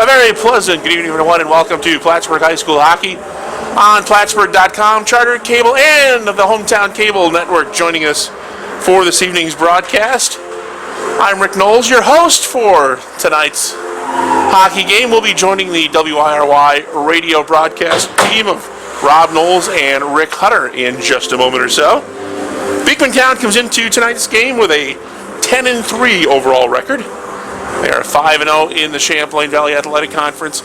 A very pleasant good evening, everyone, and welcome to Plattsburgh High School Hockey on Plattsburgh.com, Charter Cable, and the Hometown Cable Network. Joining us for this evening's broadcast, I'm Rick Knowles, your host for tonight's hockey game. We'll be joining the WIRY radio broadcast team of Rob Knowles and Rick Hutter in just a moment or so. Beekmantown comes into tonight's game with a 10-3 overall record. They are 5-0 in the Champlain Valley Athletic Conference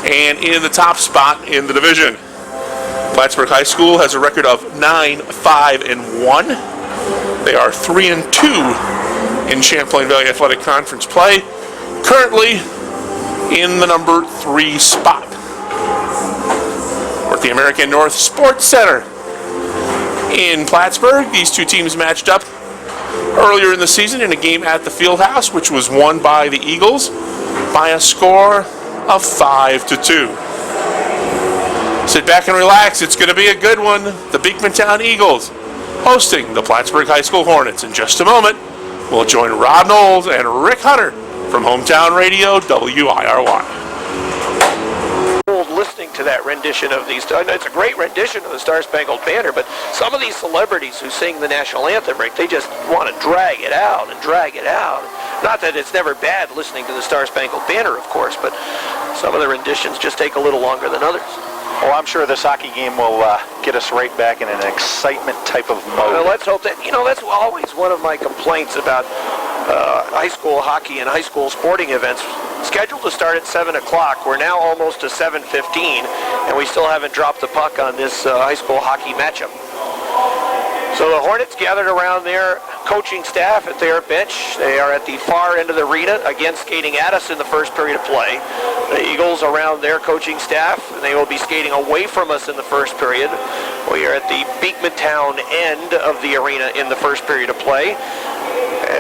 and in the top spot in the division. Plattsburgh High School has a record of 9-5-1. They are 3-2 in Champlain Valley Athletic Conference play, currently in the number 3 spot. We're at the American North Sports Center in Plattsburgh. These two teams matched up earlier in the season in a game at the Fieldhouse, which was won by the Eagles by a score of 5-2. Sit back and relax. It's going to be a good one. The Beekmantown Eagles hosting the Plattsburgh High School Hornets. In just a moment, we'll join Rob Knowles and Rick Hutter from Hometown Radio WIRY. Listening to that rendition of these, it's a great rendition of the Star Spangled Banner, but some of these celebrities who sing the national anthem, Rick, they just want to drag it out and drag it out. Not that it's never bad listening to the Star Spangled Banner, of course, but some of the renditions just take a little longer than others. Well, I'm sure this hockey game will get us right back in an excitement type of mode. Well, let's hope that, that's always one of my complaints about high school hockey and high school sporting events. Scheduled to start at 7 o'clock. We're now almost to 7:15, and we still haven't dropped the puck on this high school hockey matchup. So the Hornets gathered around their coaching staff at their bench. They are at the far end of the arena, again skating at us in the first period of play. The Eagles around their coaching staff, and they will be skating away from us in the first period. We are at the Beekmantown end of the arena in the first period of play,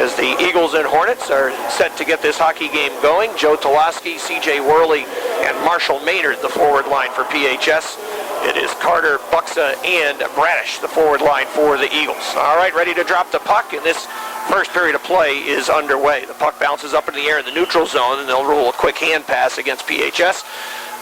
as the Eagles and Hornets are set to get this hockey game going. Joe Talansky, C.J. Worley, and Marshall Maynard, the forward line for PHS. It is Carter, Buxa, and Bradish, the forward line for the Eagles. All right, ready to drop the puck, and this first period of play is underway. The puck bounces up in the air in the neutral zone, and they'll roll a quick hand pass against PHS.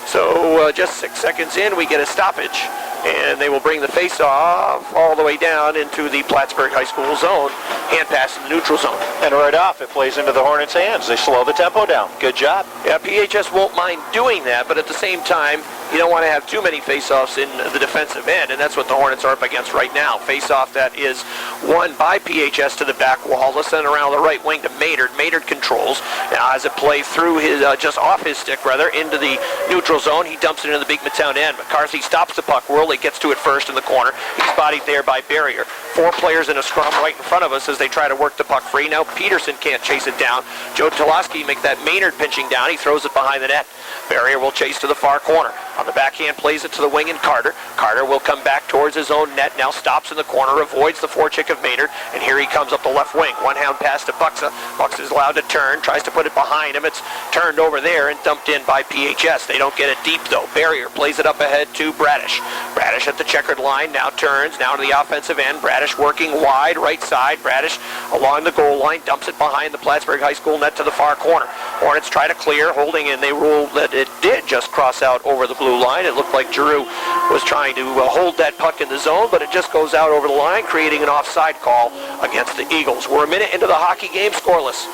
So just 6 seconds in, we get a stoppage, and they will bring the face-off all the way down into the Plattsburgh High School zone. Hand pass in the neutral zone. And right off, it plays into the Hornets' hands. They slow the tempo down. Good job. Yeah, PHS won't mind doing that, but at the same time, you don't want to have too many face-offs in the defensive end, and that's what the Hornets are up against right now. Face-off that is won by PHS to the back wall. Let's send around the right wing to Maynard. Maynard controls. Now has it play through his, just off his stick, rather, into the neutral zone. He dumps it into the Beekmantown end. McCarthy stops the puck. Worley gets to it first in the corner. He's bodied there by Barrier. 4 players in a scrum right in front of us as they try to work the puck free. Now Peterson can't chase it down. Joe Talansky makes that Maynard pinching down. He throws it behind the net. Barrier will chase to the far corner. On the backhand, plays it to the wing and Carter. Carter will come back towards his own net. Now stops in the corner, avoids the forecheck of Maynard, and here he comes up the left wing. One-hand pass to Buxa. Buxa is allowed to turn, tries to put it behind him. It's turned over there and dumped in by PHS. They don't get it deep, though. Barrier plays it up ahead to Bradish. Bradish at the checkered line, now turns, now to the offensive end. Bradish working wide, right side. Bradish along the goal line, dumps it behind the Plattsburgh High School net to the far corner. Hornets try to clear, holding in. They rule that it did just cross out over the blue line. It looked like Giroux was trying to hold that puck in the zone, but it just goes out over the line, creating an offside call against the Eagles. We're a minute into the hockey game, scoreless.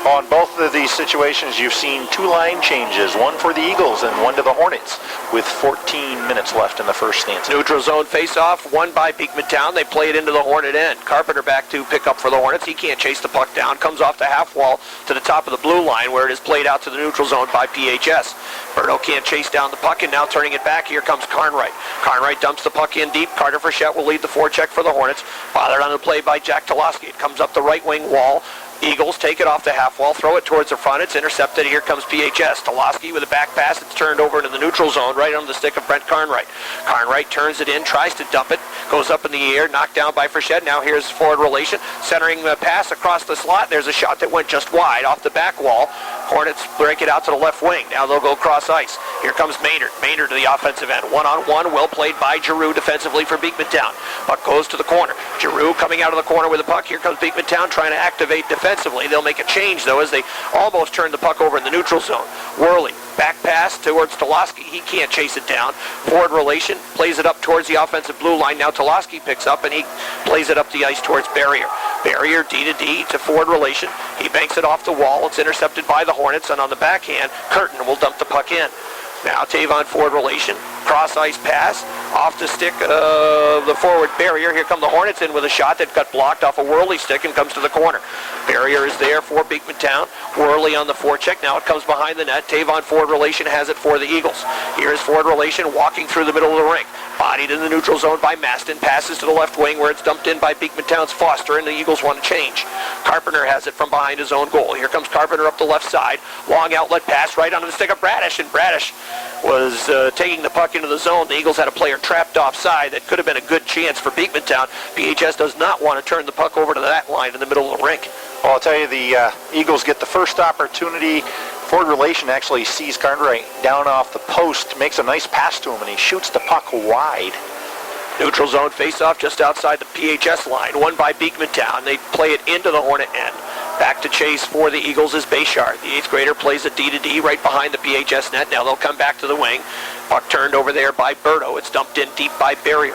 On both of these situations, you've seen 2 line changes, one for the Eagles and one to the Hornets, with 14 minutes left in the first stanza. Neutral zone face-off, won by Beekmantown. They play it into the Hornet end. Carpenter back to pick up for the Hornets. He can't chase the puck down. Comes off the half wall to the top of the blue line, where it is played out to the neutral zone by PHS. Berto can't chase down the puck, and now turning it back, here comes Cartwright. Cartwright dumps the puck in deep. Carter Frechette will lead the forecheck for the Hornets. Bothered on the play by Jack Talansky. It comes up the right wing wall. Eagles take it off the half wall, throw it towards the front. It's intercepted. Here comes PHS. Talansky with a back pass. It's turned over into the neutral zone, right on the stick of Brent Cartwright. Cartwright turns it in, tries to dump it, goes up in the air, knocked down by Frechette. Now here's forward relation, centering the pass across the slot. There's a shot that went just wide off the back wall. Hornets break it out to the left wing. Now they'll go cross ice. Here comes Maynard. Maynard to the offensive end. One-on-one, well played by Giroux defensively for Beekmantown. Puck goes to the corner. Giroux coming out of the corner with the puck. Here comes Beekmantown trying to activate defensively. They'll make a change, though, as they almost turn the puck over in the neutral zone. Worley, back pass towards Talansky. He can't chase it down. Forward relation, plays it up towards the offensive blue line. Now Talansky picks up, and he plays it up the ice towards Barrier. Barrier, D to D to forward relation. He banks it off the wall. It's intercepted by the Hornets, and on the backhand, Curtin will dump the puck in. Now Tavon forward relation, cross ice pass, off the stick of the forward Barrier. Here come the Hornets in with a shot that got blocked off a Worley stick and comes to the corner. Barrier is there for Beekmantown. Worley on the forecheck. Now it comes behind the net. Tavon forward relation has it for the Eagles. Here's forward relation walking through the middle of the rink. Bodied in the neutral zone by Maston. Passes to the left wing where it's dumped in by Beekmantown's Foster, and the Eagles want to change. Carpenter has it from behind his own goal. Here comes Carpenter up the left side. Long outlet pass right onto the stick of Bradish, and Bradish was taking the puck into the zone. The Eagles had a player trapped offside. That could have been a good chance for Beekmantown. PHS does not want to turn the puck over to that line in the middle of the rink. Well, I'll tell you, the Eagles get the first opportunity. Forward relation actually sees Chondrite down off the post, makes a nice pass to him, and he shoots the puck wide. Neutral zone face-off just outside the PHS line. Won by Beekmantown. They play it into the Hornet end. Back to chase for the Eagles is Bechard. The 8th grader plays a D to D right behind the PHS net. Now they'll come back to the wing. Puck turned over there by Berto. It's dumped in deep by Barrier.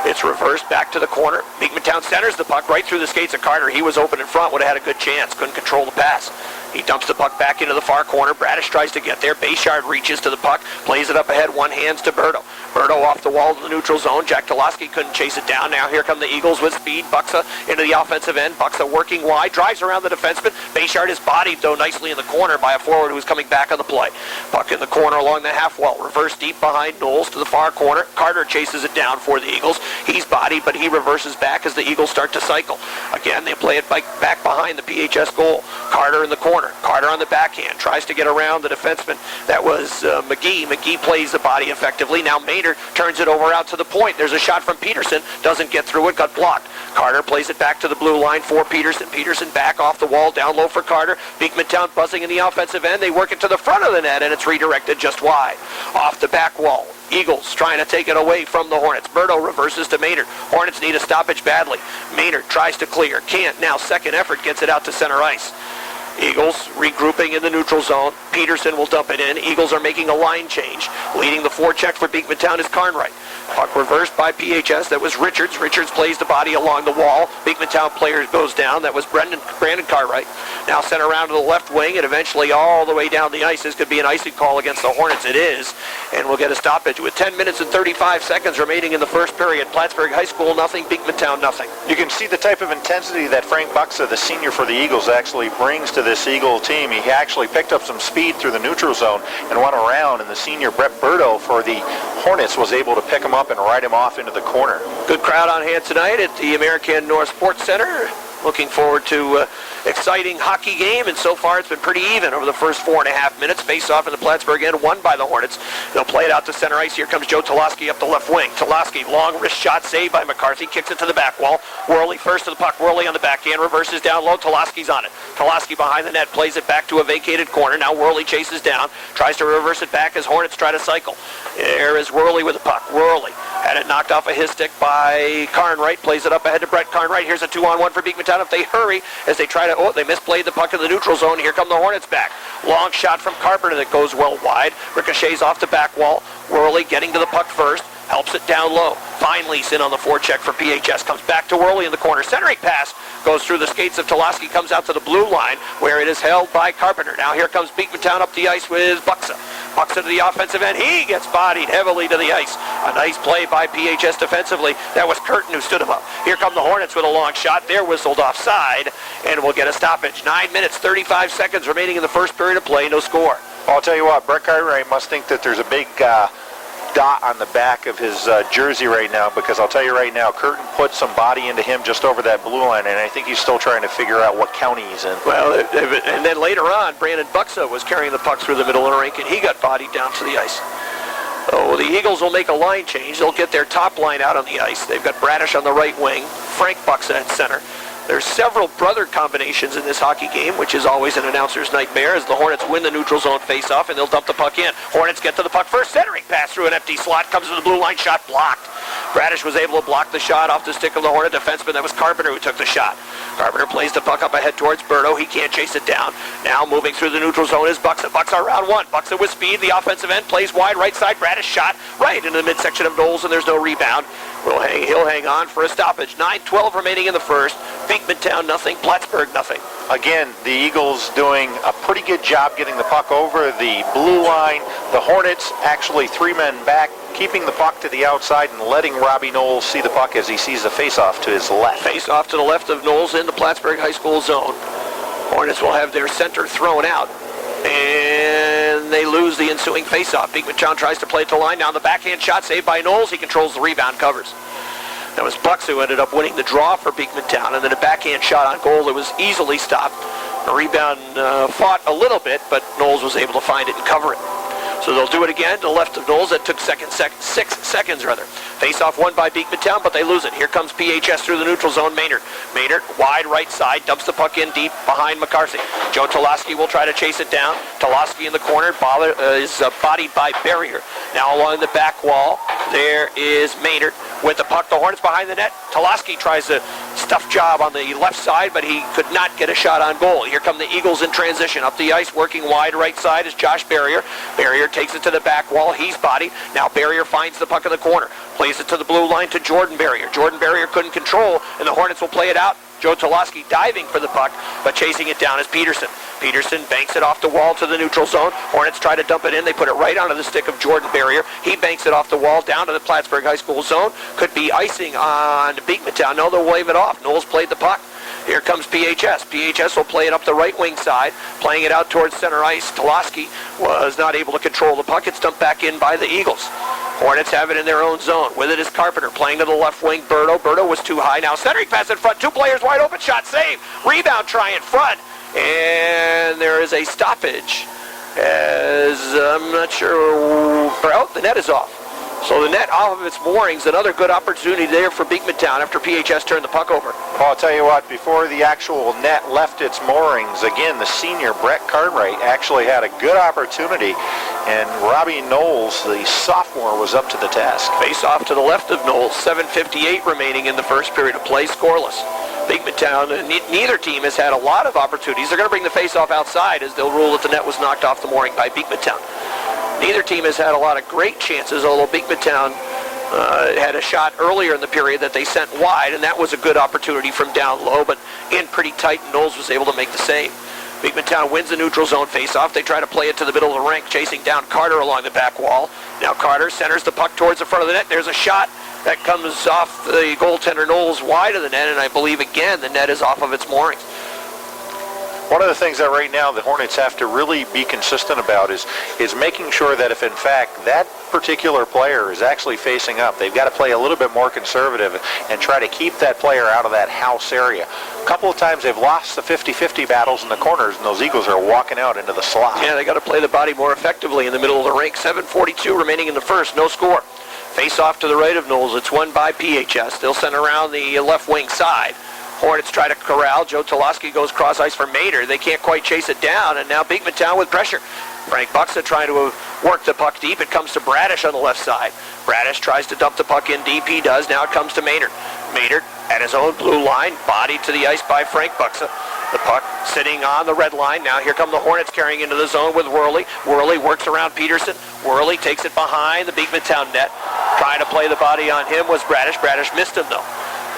It's reversed back to the corner. Beekmantown centers the puck right through the skates of Carter. He was open in front, would have had a good chance. Couldn't control the pass. He dumps the puck back into the far corner. Bradish tries to get there. Bechard reaches to the puck, plays it up ahead, one hands to Berto. Berto off the wall to the neutral zone. Jack Talansky couldn't chase it down. Now here come the Eagles with speed. Buxa into the offensive end. Buxa working wide, drives around the defenseman. Bechard is bodied, though, nicely in the corner by a forward who's coming back on the play. Puck in the corner along the half wall. Reverse deep behind Knowles to the far corner. Carter chases it down for the Eagles. He's bodied, but he reverses back as the Eagles start to cycle. Again, they play it back behind the PHS goal. Carter in the corner. Carter on the backhand. Tries to get around the defenseman. That was McGee. McGee plays the body effectively. Now Maynard turns it over out to the point. There's a shot from Peterson. Doesn't get through it. Got blocked. Carter plays it back to the blue line for Peterson. Peterson back off the wall. Down low for Carter. Beekmantown buzzing in the offensive end. They work it to the front of the net, and it's redirected just wide. Off the back wall. Eagles trying to take it away from the Hornets. Berto reverses to Maynard. Hornets need a stoppage badly. Maynard tries to clear. Can't. Now second effort gets it out to center ice. Eagles regrouping in the neutral zone. Peterson will dump it in. Eagles are making a line change. Leading the forecheck for Beekmantown is Cartwright. Puck reversed by PHS. That was Richards. Richards plays the body along the wall. Beekmantown player goes down. That was Brandon Cartwright. Now sent around to the left wing and eventually all the way down the ice. This could be an icing call against the Hornets. It is. And we'll get a stoppage with 10 minutes and 35 seconds remaining in the first period. Plattsburgh High School nothing. Beekmantown nothing. You can see the type of intensity that Frank Buxa, the senior for the Eagles, actually brings to this Eagle team. He actually picked up some speed through the neutral zone and went around, and the senior Berto for the Hornets was able to pick him up and ride him off into the corner. Good crowd on hand tonight at the American North Sports Center. Looking forward to exciting hockey game, and so far it's been pretty even over the first 4.5 minutes. Face-off in the Plattsburgh end, won by the Hornets. They'll play it out to center ice. Here comes Joe Talansky up the left wing. Talansky, long wrist shot saved by McCarthy, kicks it to the back wall. Worley first to the puck. Worley on the backhand, reverses down low. Talansky's on it. Talansky behind the net, plays it back to a vacated corner. Now Worley chases down, tries to reverse it back as Hornets try to cycle. There is Worley with the puck. Worley had it knocked off of his stick by Cartwright, plays it up ahead to Bret. Cartwright, here's a 2-on-1 for Beekmantown if they hurry as they try to, they misplayed the puck in the neutral zone. Here come the Hornets back. Long shot from Carpenter that goes well wide. Ricochets off the back wall. Worley getting to the puck first. Helps it down low. Feinlease in on the forecheck for PHS. Comes back to Worley in the corner. Centering pass goes through the skates of Talansky. Comes out to the blue line where it is held by Carpenter. Now here comes Beekmantown up the ice with Buxa. Buxa to the offensive end. He gets bodied heavily to the ice. A nice play by PHS defensively. That was Curtin who stood him up. Here come the Hornets with a long shot. They're whistled offside, and we'll get a stoppage. 9 minutes, 35 seconds remaining in the first period of play. No score. Well, I'll tell you what, Brett Cartwright must think that there's a big dot on the back of his jersey right now, because I'll tell you right now, Curtin put some body into him just over that blue line, and I think he's still trying to figure out what county he's in. Well, and then later on, Brandon Buxa was carrying the puck through the middle of the rink, and he got bodied down to the ice. So the Eagles will make a line change. They'll get their top line out on the ice. They've got Bradish on the right wing, Frank Buxa at center. There's several brother combinations in this hockey game, which is always an announcer's nightmare, as the Hornets win the neutral zone face-off, and they'll dump the puck in. Hornets get to the puck first, centering pass through an empty slot, comes to the blue line, shot blocked. Bradish was able to block the shot off the stick of the Hornet defenseman. That was Carpenter who took the shot. Carpenter plays the puck up ahead towards Berto. He can't chase it down. Now moving through the neutral zone is Buxa. Buxa around one. Buxa with speed. The offensive end plays wide right side. Bradish shot right into the midsection of Knowles, and there's no rebound. He'll hang on for a stoppage. 9:12 remaining in the first. Beekmantown nothing. Plattsburgh nothing. Again, the Eagles doing a pretty good job getting the puck over the blue line. The Hornets actually 3 men back, keeping the puck to the outside and letting Robbie Knowles see the puck as he sees the face-off to his left. Face-off to the left of Knowles in the Plattsburgh High School zone. Hornets will have their center thrown out, and they lose the ensuing face-off. Beekmantown tries to play it to the line. Now the backhand shot saved by Knowles. He controls the rebound, covers. That was Bucks who ended up winning the draw for Beekmantown, and then a backhand shot on goal that was easily stopped. The rebound fought a little bit, but Knowles was able to find it and cover it. So they'll do it again to the left of Knowles. That took 6 seconds. Face-off won by Beekmantown, but they lose it. Here comes PHS through the neutral zone. Maynard wide right side, dumps the puck in deep behind Mccarthy. Joe Talansky will try to chase it down. Talansky in the corner is bodied by Barrier. Now along the back wall, there is Maynard with the puck. The Hornets behind the net. Talansky tries a stuff job on the left side, but he could not get a shot on goal. Here come the Eagles in transition. Up the ice, working wide right side is Josh Barrier. Barrier takes it to the back wall. He's bodied. Now Barrier finds the puck in the corner. Plays it to the blue line to Jordan Barrier. Jordan Barrier couldn't control, and the Hornets will play it out. Joe Talansky diving for the puck, but chasing it down is Peterson. Peterson banks it off the wall to the neutral zone. Hornets try to dump it in. They put it right onto the stick of Jordan Barrier. He banks it off the wall down to the Plattsburgh High School zone. Could be icing on Beekmantown. No, they'll wave it off. Knowles played the puck. Here comes PHS. PHS will play it up the right wing side, playing it out towards center ice. Talansky was not able to control the puck. It's dumped back in by the Eagles. Hornets have it in their own zone. With it is Carpenter playing to the left wing. Berto. Berto was too high. Now centering pass in front. 2 players wide open. Shot save. Rebound try in front. And there is a stoppage. As I'm not sure. Oh, the net is off. So the net off of its moorings. Another good opportunity there for Beekmantown after PHS turned the puck over. Well, I'll tell you what, before the actual net left its moorings, again, the senior, Bret Cartwright, actually had a good opportunity, and Robbie Knowles, the sophomore, was up to the task. Face off to the left of Knowles. 7:58 remaining in the first period of play, scoreless. Beekmantown, neither team has had a lot of opportunities. They're going to bring the face-off outside as they'll rule that the net was knocked off the mooring by Beekmantown. Neither team has had a lot of great chances, although Beekmantown had a shot earlier in the period that they sent wide, and that was a good opportunity from down low, but in pretty tight, and Knowles was able to make the save. Beekmantown wins the neutral zone face-off. They try to play it to the middle of the rink, chasing down Carter along the back wall. Now Carter centers the puck towards the front of the net. There's a shot that comes off the goaltender Knowles wide of the net, and I believe, again, the net is off of its moorings. One of the things that right now the Hornets have to really be consistent about is making sure that if in fact that particular player is actually facing up, they've got to play a little bit more conservative and try to keep that player out of that house area. A couple of times they've lost the 50-50 battles in the corners, and those Eagles are walking out into the slot. Yeah, they got to play the body more effectively in the middle of the rink. 7:42 remaining in the first, no score. Face off to the right of Knowles. It's won by PHS. They'll send around the left wing side. Hornets try to corral. Joe Talansky goes cross ice for Maynard. They can't quite chase it down, and now Beekmantown with pressure. Frank Buxa trying to work the puck deep. It comes to Bradish on the left side. Bradish tries to dump the puck in deep. He does. Now it comes to Maynard. Maynard at his own blue line, bodied to the ice by Frank Buxa. The puck sitting on the red line. Now here come the Hornets carrying into the zone with Worley. Worley works around Peterson. Worley takes it behind the Beekmantown net. Trying to play the body on him was Bradish. Bradish missed him though.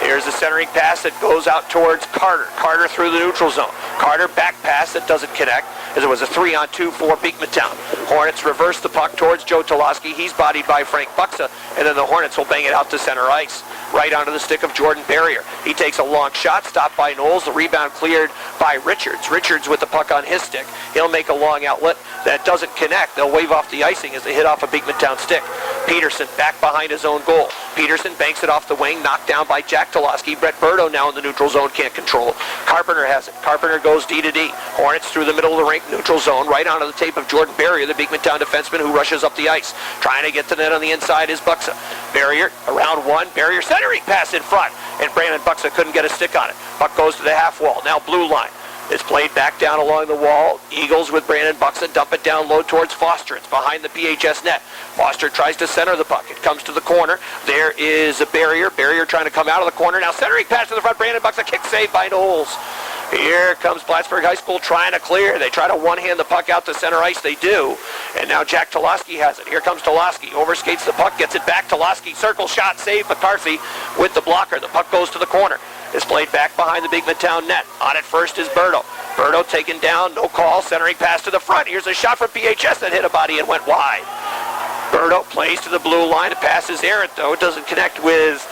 Here's the centering pass that goes out towards Carter. Carter through the neutral zone. Carter back pass that doesn't connect, as it was a 3-on-2 for Beekmantown. Hornets reverse the puck towards Joe Talansky. He's bodied by Frank Buxa, and then the Hornets will bang it out to center ice, right onto the stick of Jordan Barrier. He takes a long shot, stopped by Knowles. The rebound cleared by Richards. Richards with the puck on his stick. He'll make a long outlet that doesn't connect. They'll wave off the icing as they hit off a Beekmantown stick. Peterson back behind his own goal. Peterson banks it off the wing, knocked down by Jack Talansky. Berto now in the neutral zone, can't control. Carpenter has it. Carpenter goes D to D. Hornets through the middle of the rink, neutral zone, right onto the tape of Jordan Barrier, the Beekmantown defenseman who rushes up the ice. Trying to get to net on the inside is Buxa. Barrier around one. Barrier centering pass in front, and Brandon Buxa couldn't get a stick on it. Puck goes to the half wall. Now blue line. It's played back down along the wall. Eagles with Brandon Buxa dump it down low towards Foster. It's behind the PHS net. Foster tries to center the puck. It comes to the corner. There is a Barrier. Barrier trying to come out of the corner. Now centering pass to the front. Brandon Buxa kick save by Knowles. Here comes Plattsburgh High School trying to clear. They try to one-hand the puck out to center ice. They do. And now Jack Talansky has it. Here comes Talansky. Overskates the puck. Gets it back. Talansky circle shot. Save McCarthy with the blocker. The puck goes to the corner. It's played back behind the Beekmantown net. On it first is Berto. Berto taken down. No call. Centering pass to the front. Here's a shot from PHS that hit a body and went wide. Berto plays to the blue line. It passes errant, though. It doesn't connect with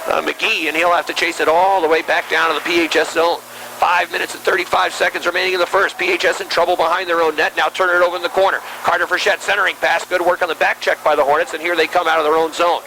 McGee, and he'll have to chase it all the way back down to the PHS zone. 5 minutes and 35 seconds remaining in the first. PHS in trouble behind their own net. Now turn it over in the corner. Carter Frechette centering pass. Good work on the back check by the Hornets, and here they come out of their own zone.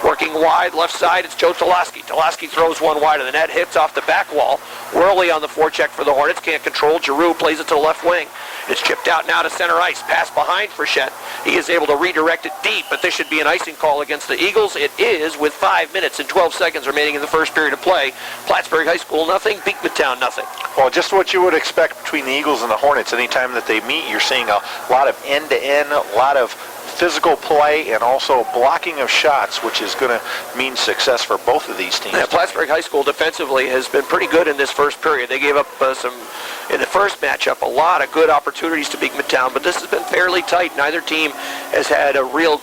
Working wide, left side, it's Joe Talansky. Talansky throws one wide of the net, hits off the back wall. Whirly on the forecheck for the Hornets, can't control. Giroux plays it to the left wing. It's chipped out now to center ice. Pass behind Frechette. He is able to redirect it deep, but this should be an icing call against the Eagles. It is, with 5 minutes and 12 seconds remaining in the first period of play. Plattsburgh High School nothing, Beekmantown nothing. Well, just what you would expect between the Eagles and the Hornets. Anytime that they meet, you're seeing a lot of end-to-end, a lot of physical play, and also blocking of shots, which is going to mean success for both of these teams. Yeah, Plattsburgh High School defensively has been pretty good in this first period. They gave up in the first matchup, a lot of good opportunities to Beekmantown, but this has been fairly tight. Neither team has had a real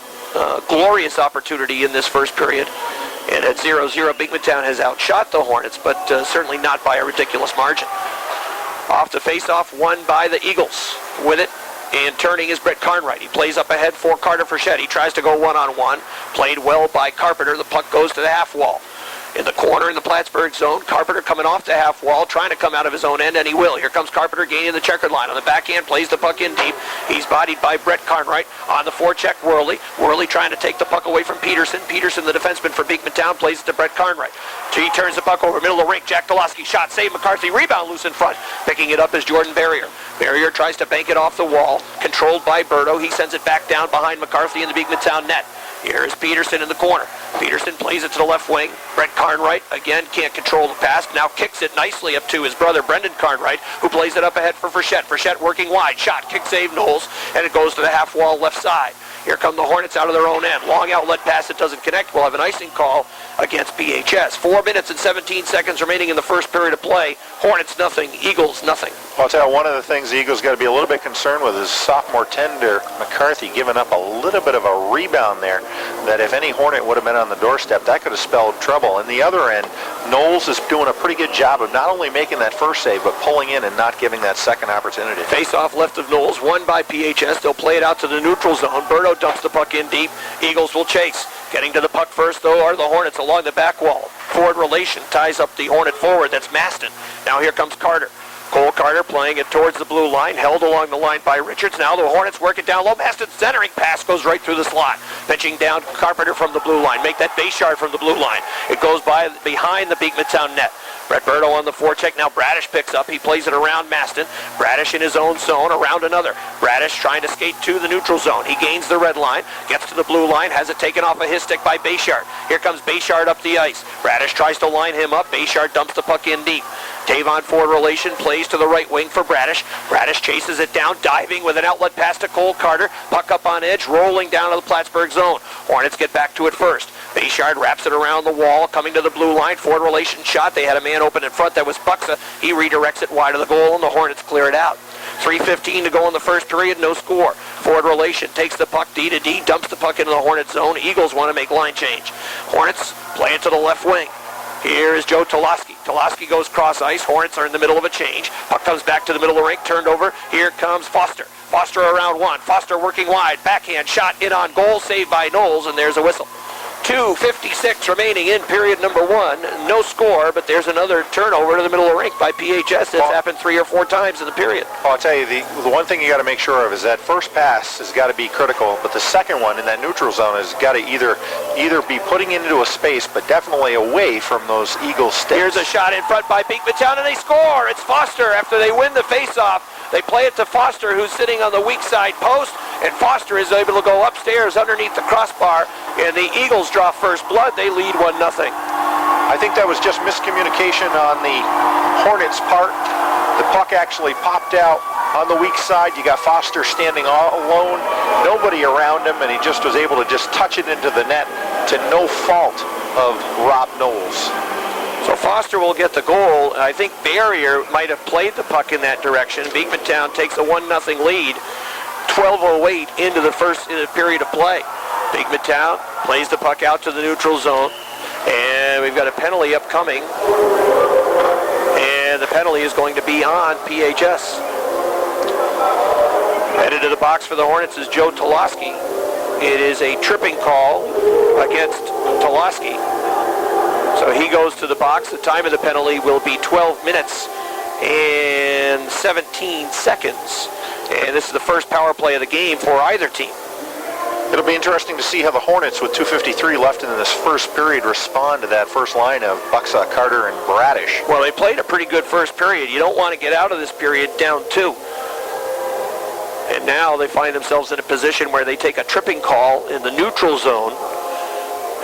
glorious opportunity in this first period. And at 0-0, Beekmantown has outshot the Hornets, but certainly not by a ridiculous margin. Off the face-off, won by the Eagles. With it, and turning is Bret Cartwright. He plays up ahead for Carter Frechette. He tries to go one-on-one. Played well by Carpenter. The puck goes to the half wall. In the corner in the Plattsburgh zone, Carpenter coming off the half wall, trying to come out of his own end, and he will. Here comes Carpenter gaining the checkered line. On the backhand, plays the puck in deep. He's bodied by Bret Cartwright. On the forecheck, Whirly. Whirly trying to take the puck away from Peterson. Peterson, the defenseman for Beekmantown, plays it to Bret Cartwright. He turns the puck over, middle of the rink. Jack Talansky, shot, save McCarthy. Rebound loose in front. Picking it up is Jordan Barrier. Barrier tries to bank it off the wall. Controlled by Berto. He sends it back down behind McCarthy in the Beekmantown net. Here is Peterson in the corner. Peterson plays it to the left wing. Bret Cartwright, again, can't control the pass. Now kicks it nicely up to his brother, Brendan Cartwright, who plays it up ahead for Frechette. Frechette working wide. Shot, kick save, Knowles, and it goes to the half wall left side. Here come the Hornets out of their own end. Long outlet pass that doesn't connect. We'll have an icing call against PHS. 4 minutes and 17 seconds remaining in the first period of play. Hornets nothing, Eagles nothing. Well, I'll tell you, one of the things the Eagles got to be a little bit concerned with is sophomore tender Mccarthy giving up a little bit of a rebound there that if any Hornet would have been on the doorstep, that could have spelled trouble. And the other end, Knowles is doing a pretty good job of not only making that first save, but pulling in and not giving that second opportunity. Face-off left of Knowles, won by PHS. They'll play it out to the neutral zone. Berto dumps the puck in deep. Eagles will chase. Getting to the puck first, though, are the Hornets along the back wall. Forward relation ties up the Hornet forward. That's Maston. Now here comes Carter. Cole Carter playing it towards the blue line, held along the line by Richards. Now the Hornets work it down low. Maston centering pass goes right through the slot. Pitching down Carpenter from the blue line. Make that Bechard from the blue line. It goes by behind the Beekmantown net. Berto on the forecheck. Now Bradish picks up. He plays it around Maston. Bradish in his own zone around another. Bradish trying to skate to the neutral zone. He gains the red line. Gets to the blue line. Has it taken off of his stick by Bechard. Here comes Bechard up the ice. Bradish tries to line him up. Bechard dumps the puck in deep. Tavon forward relation plays to the right wing for Bradish. Bradish chases it down, diving with an outlet pass to Cole Carter. Puck up on edge, rolling down to the Plattsburgh zone. Hornets get back to it first. Bechard wraps it around the wall, coming to the blue line. Forward relation shot. They had a man open in front. That was Buxa. He redirects it wide of the goal, and the Hornets clear it out. 3:15 to go in the first period, no score. Forward relation takes the puck D to D, dumps the puck into the Hornet zone. Eagles want to make line change. Hornets play it to the left wing. Here is Joe Talansky. Talansky goes cross ice. Hornets are in the middle of a change. Puck comes back to the middle of the rink, turned over. Here comes Foster. Foster around one. Foster working wide. Backhand shot in on goal, saved by Knowles, and there's a whistle. 2:56 remaining in period number 1. No score, but there's another turnover to the middle of the rink by PHS. That's happened 3 or 4 times in the period. Well, I'll tell you, the one thing you got to make sure of is that first pass has got to be critical, but the second one in that neutral zone has got to either be putting it into a space, but definitely away from those Eagle sticks. Here's a shot in front by Beekmantown, and they score. It's Foster after they win the face-off. They play it to Foster, who's sitting on the weak side post, and Foster is able to go upstairs underneath the crossbar, and the Eagles draw first blood. They lead 1-0. I think that was just miscommunication on the Hornets' part. The puck actually popped out on the weak side. You got Foster standing all alone, nobody around him, and he just was able to just touch it into the net to no fault of Rob Knowles. So Foster will get the goal. I think Scarier might have played the puck in that direction. Beekmantown takes a 1-0 lead. 12:08 into the first period of play. Beekmantown plays the puck out to the neutral zone. And we've got a penalty upcoming. And the penalty is going to be on PHS. Headed to the box for the Hornets is Joe Talansky. It is a tripping call against Talansky. So he goes to the box. The time of the penalty will be 12 minutes and 17 seconds. And this is the first power play of the game for either team. It'll be interesting to see how the Hornets, with 2:53 left in this first period, respond to that first line of Buxa, Carter, and Bradish. Well, they played a pretty good first period. You don't want to get out of this period down 2. And now they find themselves in a position where they take a tripping call in the neutral zone.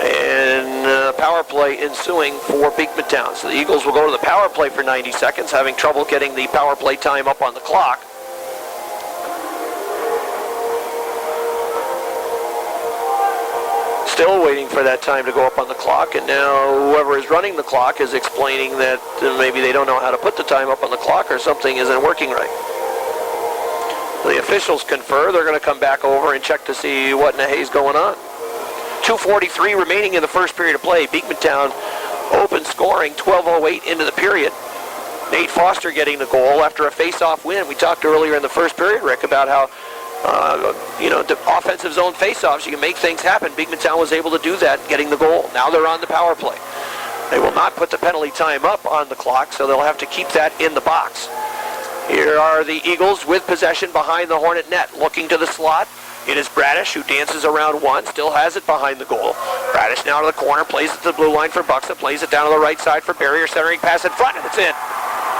And power play ensuing for Beekmantown. So the Eagles will go to the power play for 90 seconds, having trouble getting the power play time up on the clock. Still waiting for that time to go up on the clock, and now whoever is running the clock is explaining that maybe they don't know how to put the time up on the clock or something isn't working right. The officials confer. They're going to come back over and check to see what in the hay's going on. 2:43 remaining in the first period of play. Beekmantown open scoring, 12:08 into the period. Nate Foster getting the goal after a face-off win. We talked earlier in the first period, Rick, about how the offensive zone face-offs, you can make things happen. Beekmantown was able to do that, getting the goal. Now they're on the power play. They will not put the penalty time up on the clock, so they'll have to keep that in the box. Here are the Eagles with possession behind the Hornet net, looking to the slot. It is Bradish, who dances around one, still has it behind the goal. Bradish now to the corner, plays it to the blue line for Buxa, plays it down to the right side for Barrier, centering pass in front, and it's in.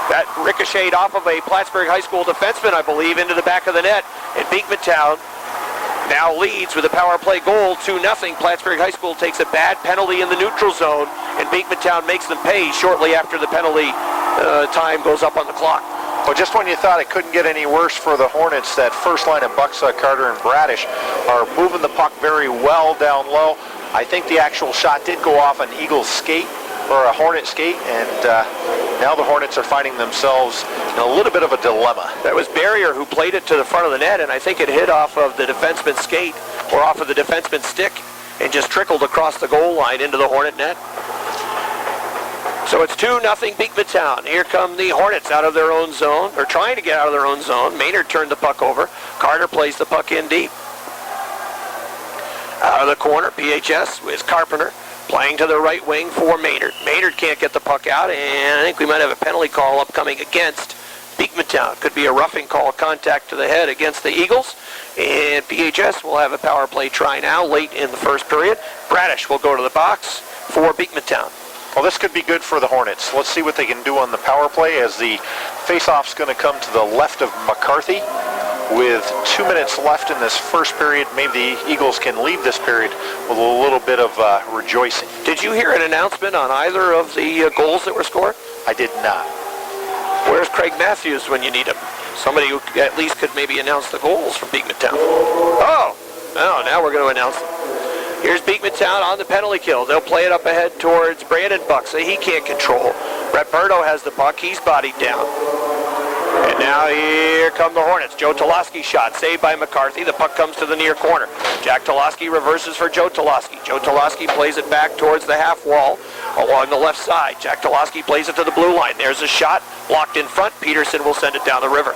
That ricocheted off of a Plattsburgh High School defenseman, I believe, into the back of the net. And Beekmantown now leads with a power play goal, 2-0. Plattsburgh High School takes a bad penalty in the neutral zone, and Beekmantown makes them pay shortly after the penalty time goes up on the clock. Well, just when you thought it couldn't get any worse for the Hornets, that first line of Buxa, Carter, and Bradish are moving the puck very well down low. I think the actual shot did go off an Eagles skate, or a Hornet skate, and now the Hornets are finding themselves in a little bit of a dilemma. That was Barrier who played it to the front of the net, and I think it hit off of the defenseman's skate, or off of the defenseman's stick, and just trickled across the goal line into the Hornet net. So it's 2-0 Beekmantown. Here come the Hornets out of their own zone, or trying to get out of their own zone. Maynard turned the puck over. Carter plays the puck in deep. Out of the corner, PHS with Carpenter playing to the right wing for Maynard. Maynard can't get the puck out, and I think we might have a penalty call upcoming against Beekmantown. Could be a roughing call, contact to the head against the Eagles. And PHS will have a power play try now, late in the first period. Bradish will go to the box for Beekmantown. Well, this could be good for the Hornets. Let's see what they can do on the power play, as the face-off's going to come to the left of McCarthy. With 2 minutes left in this first period, maybe the Eagles can leave this period with a little bit of rejoicing. Did you hear an announcement on either of the goals that were scored? I did not. Where's Craig Matthews when you need him? Somebody who at least could maybe announce the goals from Beekmantown. Oh, now we're going to announce them. Here's Beekmantown on the penalty kill. They'll play it up ahead towards Brandon Buxa. He can't control. Berto has the puck. He's bodied down. And now here come the Hornets. Joe Talansky shot, saved by McCarthy. The puck comes to the near corner. Jack Talansky reverses for Joe Talansky. Joe Talansky plays it back towards the half wall along the left side. Jack Talansky plays it to the blue line. There's a shot blocked in front. Peterson will send it down the river.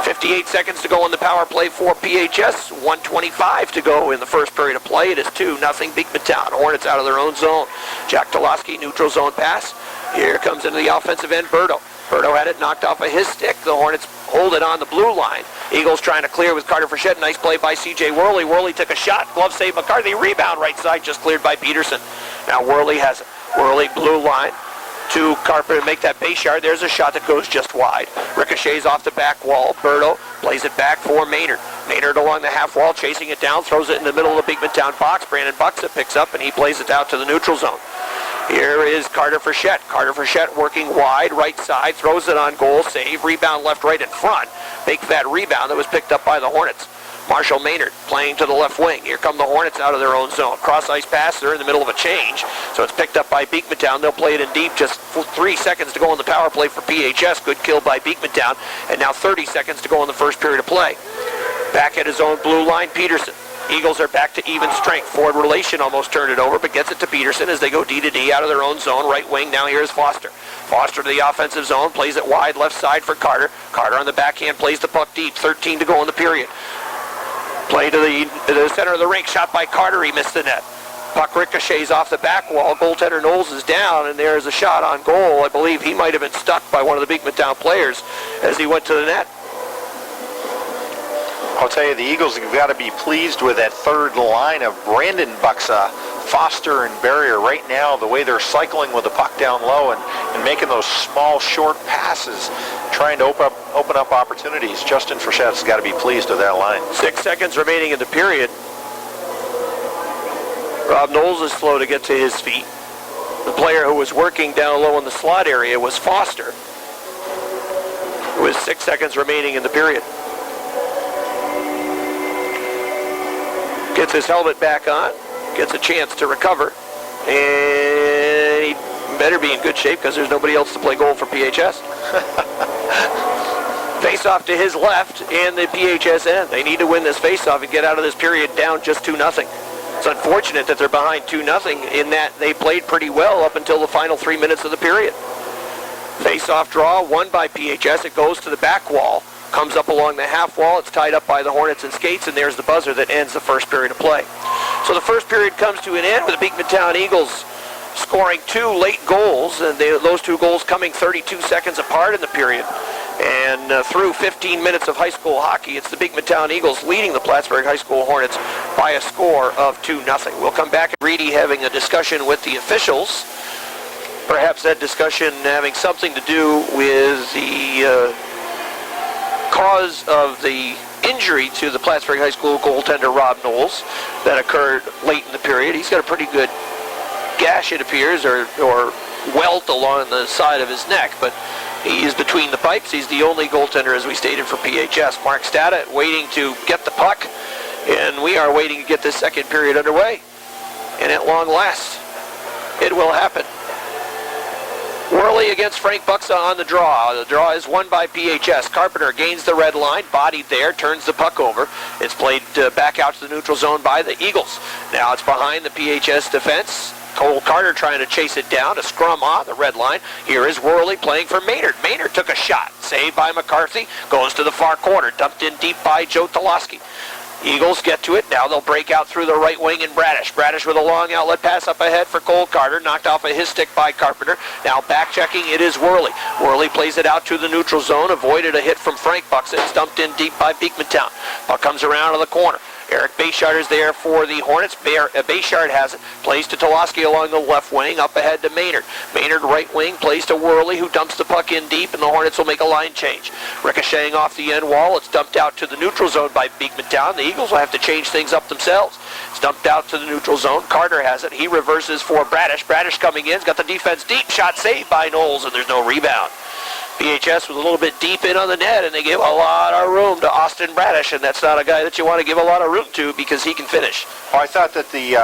58 seconds to go in the power play for PHS. 1:25 to go in the first period of play. It is 2-0 Beekmantown. Hornets out of their own zone. Jack Talansky, neutral zone pass. Here comes into the offensive end Berto. Berto had it knocked off of his stick. The Hornets hold it on the blue line. Eagles trying to clear with Carter Frechette. Nice play by C.J. Worley. Worley took a shot. Glove save McCarthy. Rebound right side, just cleared by Peterson. Now Worley has it. Worley blue line to Carpenter to make that Bechard. There's a shot that goes just wide. Ricochets off the back wall. Berto plays it back for Maynard. Maynard along the half wall, chasing it down, throws it in the middle of the Beekmantown box. Brandon Buxa picks up and he plays it out to the neutral zone. Here is Carter Frechette. Carter Frechette working wide, right side, throws it on goal, save, rebound left, right in front. Big fat rebound that was picked up by the Hornets. Marshall Maynard playing to the left wing. Here come the Hornets out of their own zone. Cross ice pass, they're in the middle of a change. So it's picked up by Beekmantown. They'll play it in deep, just 3 seconds to go in the power play for PHS. Good kill by Beekmantown. And now 30 seconds to go in the first period of play. Back at his own blue line, Peterson. Eagles are back to even strength. Forward relation almost turned it over, but gets it to Peterson as they go D to D out of their own zone. Right wing, now here's Foster. Foster to the offensive zone, plays it wide left side for Carter. Carter on the backhand plays the puck deep. 13 to go in the period. Play to the center of the rink, shot by Carter, he missed the net. Puck ricochets off the back wall. Goaltender Knowles is down, and there's a shot on goal. I believe he might have been stuck by one of the Beekmantown players as he went to the net. I'll tell you, the Eagles have got to be pleased with that third line of Brandon Buxa, Foster, and Barrier right now, the way they're cycling with the puck down low and making those small, short passes, trying to open up opportunities. Justin Frechette's got to be pleased with that line. 6 seconds remaining in the period. Rob Knowles is slow to get to his feet. The player who was working down low in the slot area was Foster, with 6 seconds remaining in the period. Gets his helmet back on, gets a chance to recover, and he better be in good shape because there's nobody else to play goal for PHS. Face-off to his left and the PHS end. They need to win this face-off and get out of this period down just 2-0. It's unfortunate that they're behind 2-0 in that they played pretty well up until the final 3 minutes of the period. Face-off draw, won by PHS. It goes to the back wall. Comes up along the half wall. It's tied up by the Hornets and skates, and there's the buzzer that ends the first period of play. So the first period comes to an end with the Beekmantown Eagles scoring 2 late goals, and those 2 goals coming 32 seconds apart in the period. And through 15 minutes of high school hockey, it's the Beekmantown Eagles leading the Plattsburgh High School Hornets by a score of 2-0. We'll come back to Reedy having a discussion with the officials. Perhaps that discussion having something to do with the cause of the injury to the Plattsburgh High School goaltender Rob Knowles that occurred late in the period. He's got a pretty good gash, it appears, or welt along the side of his neck, but he is between the pipes. He's the only goaltender, as we stated, for PHS. Mark Stata waiting to get the puck, and we are waiting to get this second period underway. And at long last, it will happen. Worley against Frank Buxa on the draw. The draw is won by PHS. Carpenter gains the red line, bodied there, turns the puck over. It's played back out to the neutral zone by the Eagles. Now it's behind the PHS defense. Cole Carter trying to chase it down, a scrum on the red line. Here is Worley playing for Maynard. Maynard took a shot, saved by McCarthy, goes to the far corner, dumped in deep by Joe Talansky. Eagles get to it. Now they'll break out through the right wing and Bradish. Bradish with a long outlet pass up ahead for Cole Carter. Knocked off of his stick by Carpenter. Now back checking, it is Worley. Worley plays it out to the neutral zone. Avoided a hit from Frank Buxa. It's dumped in deep by Beekmantown. Puck comes around to the corner. Eric Bechard is there for the Hornets. Bechard has it. Plays to Talansky along the left wing. Up ahead to Maynard. Maynard right wing. Plays to Worley, who dumps the puck in deep, and the Hornets will make a line change. Ricocheting off the end wall. It's dumped out to the neutral zone by Beekmantown. The Eagles will have to change things up themselves. It's dumped out to the neutral zone. Carter has it. He reverses for Bradish. Bradish coming in. He's got the defense deep. Shot saved by Knowles, and there's no rebound. PHS was a little bit deep in on the net, and they gave a lot of room to Austin Bradish, and that's not a guy that you want to give a lot of room to because he can finish. Well, I thought that the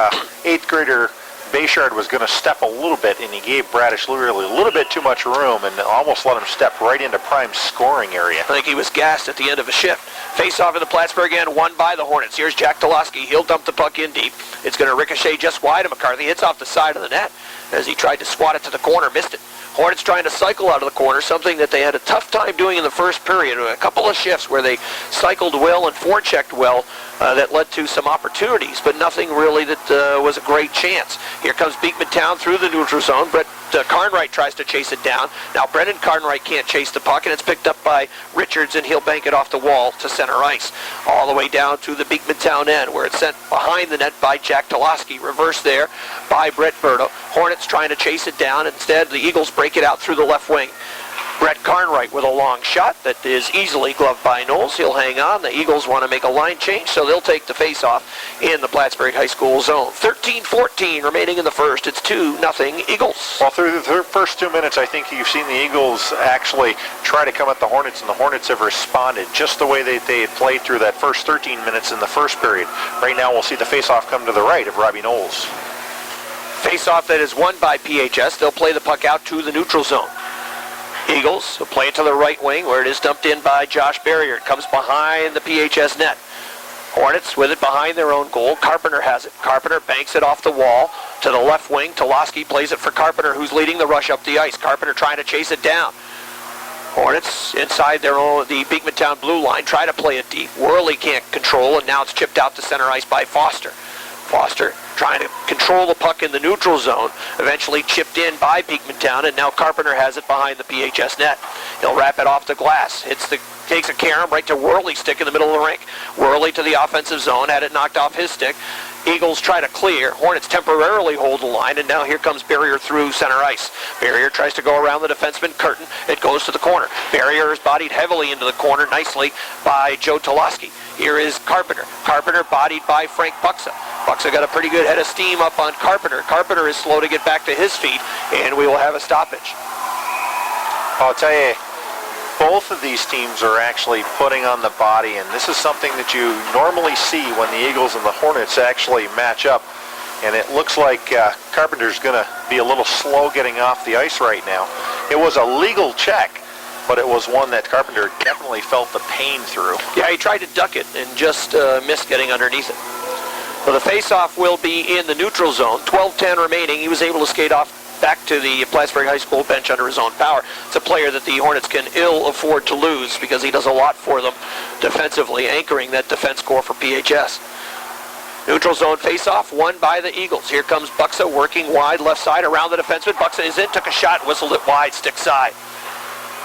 8th grader Bechard was going to step a little bit, and he gave Bradish literally a little bit too much room and almost let him step right into prime scoring area. I think he was gassed at the end of a shift. Face-off in the Plattsburgh end, won by the Hornets. Here's Jack Talansky. He'll dump the puck in deep. It's going to ricochet just wide of McCarthy. Hits off the side of the net as he tried to squat it to the corner. Missed it. Hornets trying to cycle out of the corner, something that they had a tough time doing in the first period. A couple of shifts where they cycled well and forechecked well that led to some opportunities, but nothing really that was a great chance. Here comes Beekmantown through the neutral zone. Bret Cartwright tries to chase it down. Now Bret and Cartwright can't chase the puck, and it's picked up by Richards, and he'll bank it off the wall to center ice. All the way down to the Beekmantown end, where it's sent behind the net by Jack Talansky. Reverse there by Bret Berto. Hornets trying to chase it down. Instead, the Eagles break it out through the left wing. Bret Cartwright with a long shot that is easily gloved by Knowles. He'll hang on. The Eagles want to make a line change, so they'll take the face-off in the Plattsburgh High School zone. 13-14 remaining in the first. It's 2-0 Eagles. Well, through the first 2 minutes, I think you've seen the Eagles actually try to come at the Hornets, and the Hornets have responded just the way they had played through that first 13 minutes in the first period. Right now, we'll see the face-off come to the right of Robbie Knowles. Face-off that is won by PHS. They'll play the puck out to the neutral zone. Eagles will play it to the right wing, where it is dumped in by Josh Scarier. It comes behind the PHS net. Hornets with it behind their own goal. Carpenter has it. Carpenter banks it off the wall to the left wing. Talansky plays it for Carpenter, who's leading the rush up the ice. Carpenter trying to chase it down. Hornets inside their own, the Beekmantown blue line, try to play it deep. Worley can't control, and now it's chipped out to center ice by Foster. Foster trying to control the puck in the neutral zone, eventually chipped in by Beekmantown, and now Carpenter has it behind the PHS net. He'll wrap it off the glass. Takes a carom right to Worley's stick in the middle of the rink. Worley to the offensive zone, had it knocked off his stick. Eagles try to clear. Hornets temporarily hold the line, and now here comes Barrier through center ice. Barrier tries to go around the defenseman Curtin. It goes to the corner. Barrier is bodied heavily into the corner nicely by Joe Talansky. Here is Carpenter. Carpenter bodied by Frank Buxa. Buxa got a pretty good head of steam up on Carpenter. Carpenter is slow to get back to his feet, and we will have a stoppage. I'll tell you, both of these teams are actually putting on the body, and this is something that you normally see when the Eagles and the Hornets actually match up. And it looks like Carpenter's going to be a little slow getting off the ice right now. It was a legal check, but it was one that Carpenter definitely felt the pain through. Yeah, he tried to duck it and just missed getting underneath it. So the face-off will be in the neutral zone. 12:10 remaining. He was able to skate off back to the Plattsburgh High School bench under his own power. It's a player that the Hornets can ill afford to lose because he does a lot for them defensively, anchoring that defense core for PHS. Neutral zone face-off won by the Eagles. Here comes Buxa working wide left side around the defenseman. Buxa is in, took a shot, whistled it wide, stick side.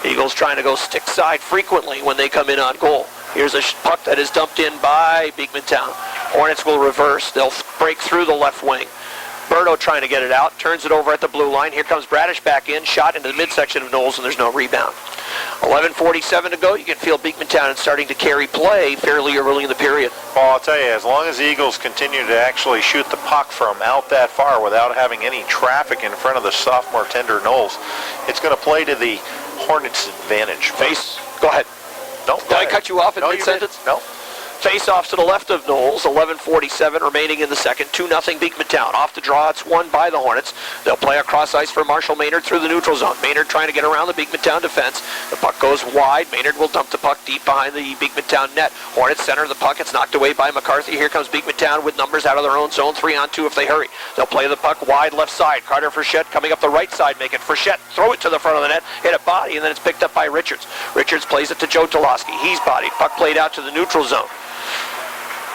Eagles trying to go stick side frequently when they come in on goal. Here's a puck that is dumped in by Beekmantown. Hornets will reverse. They'll break through the left wing. Berto trying to get it out, turns it over at the blue line. Here comes Bradish back in, shot into the midsection of Knowles, and there's no rebound. 11:47 to go. You can feel Beekmantown is starting to carry play fairly early in the period. Well, I'll tell you, as long as the Eagles continue to actually shoot the puck from out that far without having any traffic in front of the sophomore tender Knowles, it's going to play to the Hornets' advantage. Go ahead. No, Did I cut you off in mid-sentence? No. Face-off to the left of Knowles, 11:47 remaining in the second, 2-0 Beekmantown. Off the draw, it's won by the Hornets. They'll play across ice for Marshall Maynard through the neutral zone. Maynard trying to get around the Beekmantown defense. The puck goes wide. Maynard will dump the puck deep behind the Beekmantown net. Hornets center the puck. It's knocked away by McCarthy. Here comes Beekmantown with numbers out of their own zone, 3-on-2 if they hurry. They'll play the puck wide left side. Carter Frechette coming up the right side, make it Frechette. Throw it to the front of the net, hit a body, and then it's picked up by Richards. Richards plays it to Joe Talansky. He's bodied. Puck played out to the neutral zone.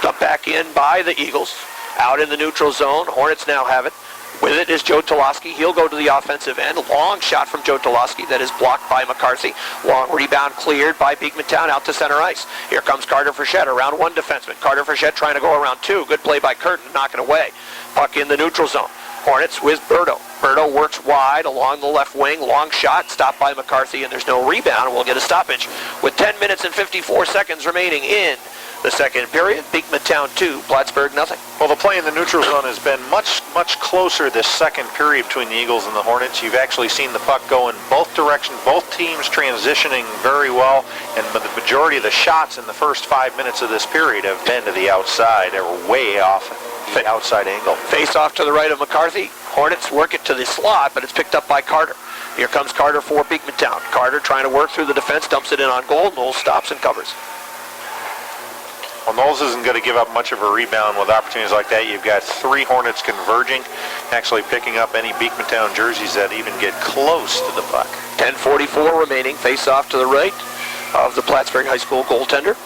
Dumped back in by the Eagles. Out in the neutral zone. Hornets now have it. With it is Joe Talansky. He'll go to the offensive end. Long shot from Joe Talansky that is blocked by McCarthy. Long rebound cleared by Beekmantown out to center ice. Here comes Carter Frechette around one defenseman. Carter Frechette trying to go around two. Good play by Curtin, knocking away. Puck in the neutral zone. Hornets with Berto. Berto works wide along the left wing. Long shot stopped by McCarthy, and there's no rebound. We'll get a stoppage with 10 minutes and 54 seconds remaining in the second period. Beekmantown 2, Plattsburgh nothing. Well, the play in the neutral zone has been much closer this second period between the Eagles and the Hornets. You've actually seen the puck go in both directions, both teams transitioning very well, and the majority of the shots in the first 5 minutes of this period have been to the outside. They were way off the outside angle. Face off to the right of McCarthy. Hornets work it to the slot, but it's picked up by Carter. Here comes Carter for Beekmantown. Carter trying to work through the defense, dumps it in on goal. Knowles stops and covers. Well, Knowles isn't going to give up much of a rebound with opportunities like that. You've got 3 Hornets converging, actually picking up any Beekmantown jerseys that even get close to the puck. 10:44 remaining. Face off to the right of the Plattsburgh High School goaltender.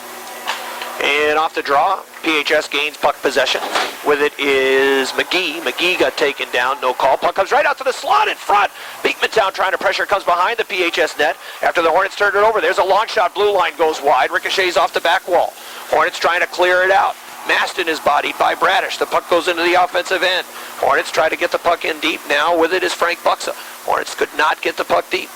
And off the draw, PHS gains puck possession. With it is McGee. McGee got taken down. No call. Puck comes right out to the slot in front. Beekmantown trying to pressure, comes behind the PHS net. After the Hornets turned it over, there's a long shot. Blue line goes wide. Ricochets off the back wall. Hornets trying to clear it out. Maston is bodied by Bradish. The puck goes into the offensive end. Hornets try to get the puck in deep. Now with it is Frank Buxa. Hornets could not get the puck deep.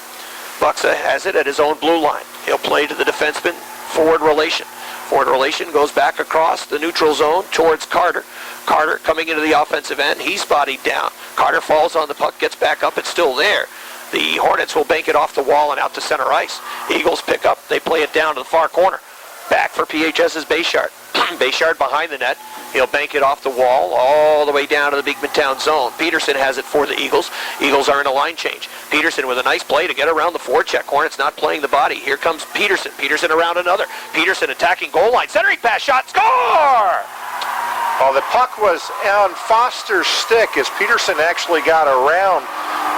Buxa has it at his own blue line. He'll play to the defenseman. Forward relation. Forward relation goes back across the neutral zone towards Carter. Carter coming into the offensive end. He's bodied down. Carter falls on the puck, gets back up. It's still there. The Hornets will bank it off the wall and out to center ice. Eagles pick up. They play it down to the far corner. Back for PHS's Bechard. Bechard behind the net. He'll bank it off the wall all the way down to the Beekmantown zone. Peterson has it for the Eagles. Eagles are in a line change. Peterson with a nice play to get around the forecheck. Hornets not playing the body. Here comes Peterson. Peterson around another. Peterson attacking goal line. Centering pass shot. Score! Well, the puck was on Foster's stick as Peterson actually got around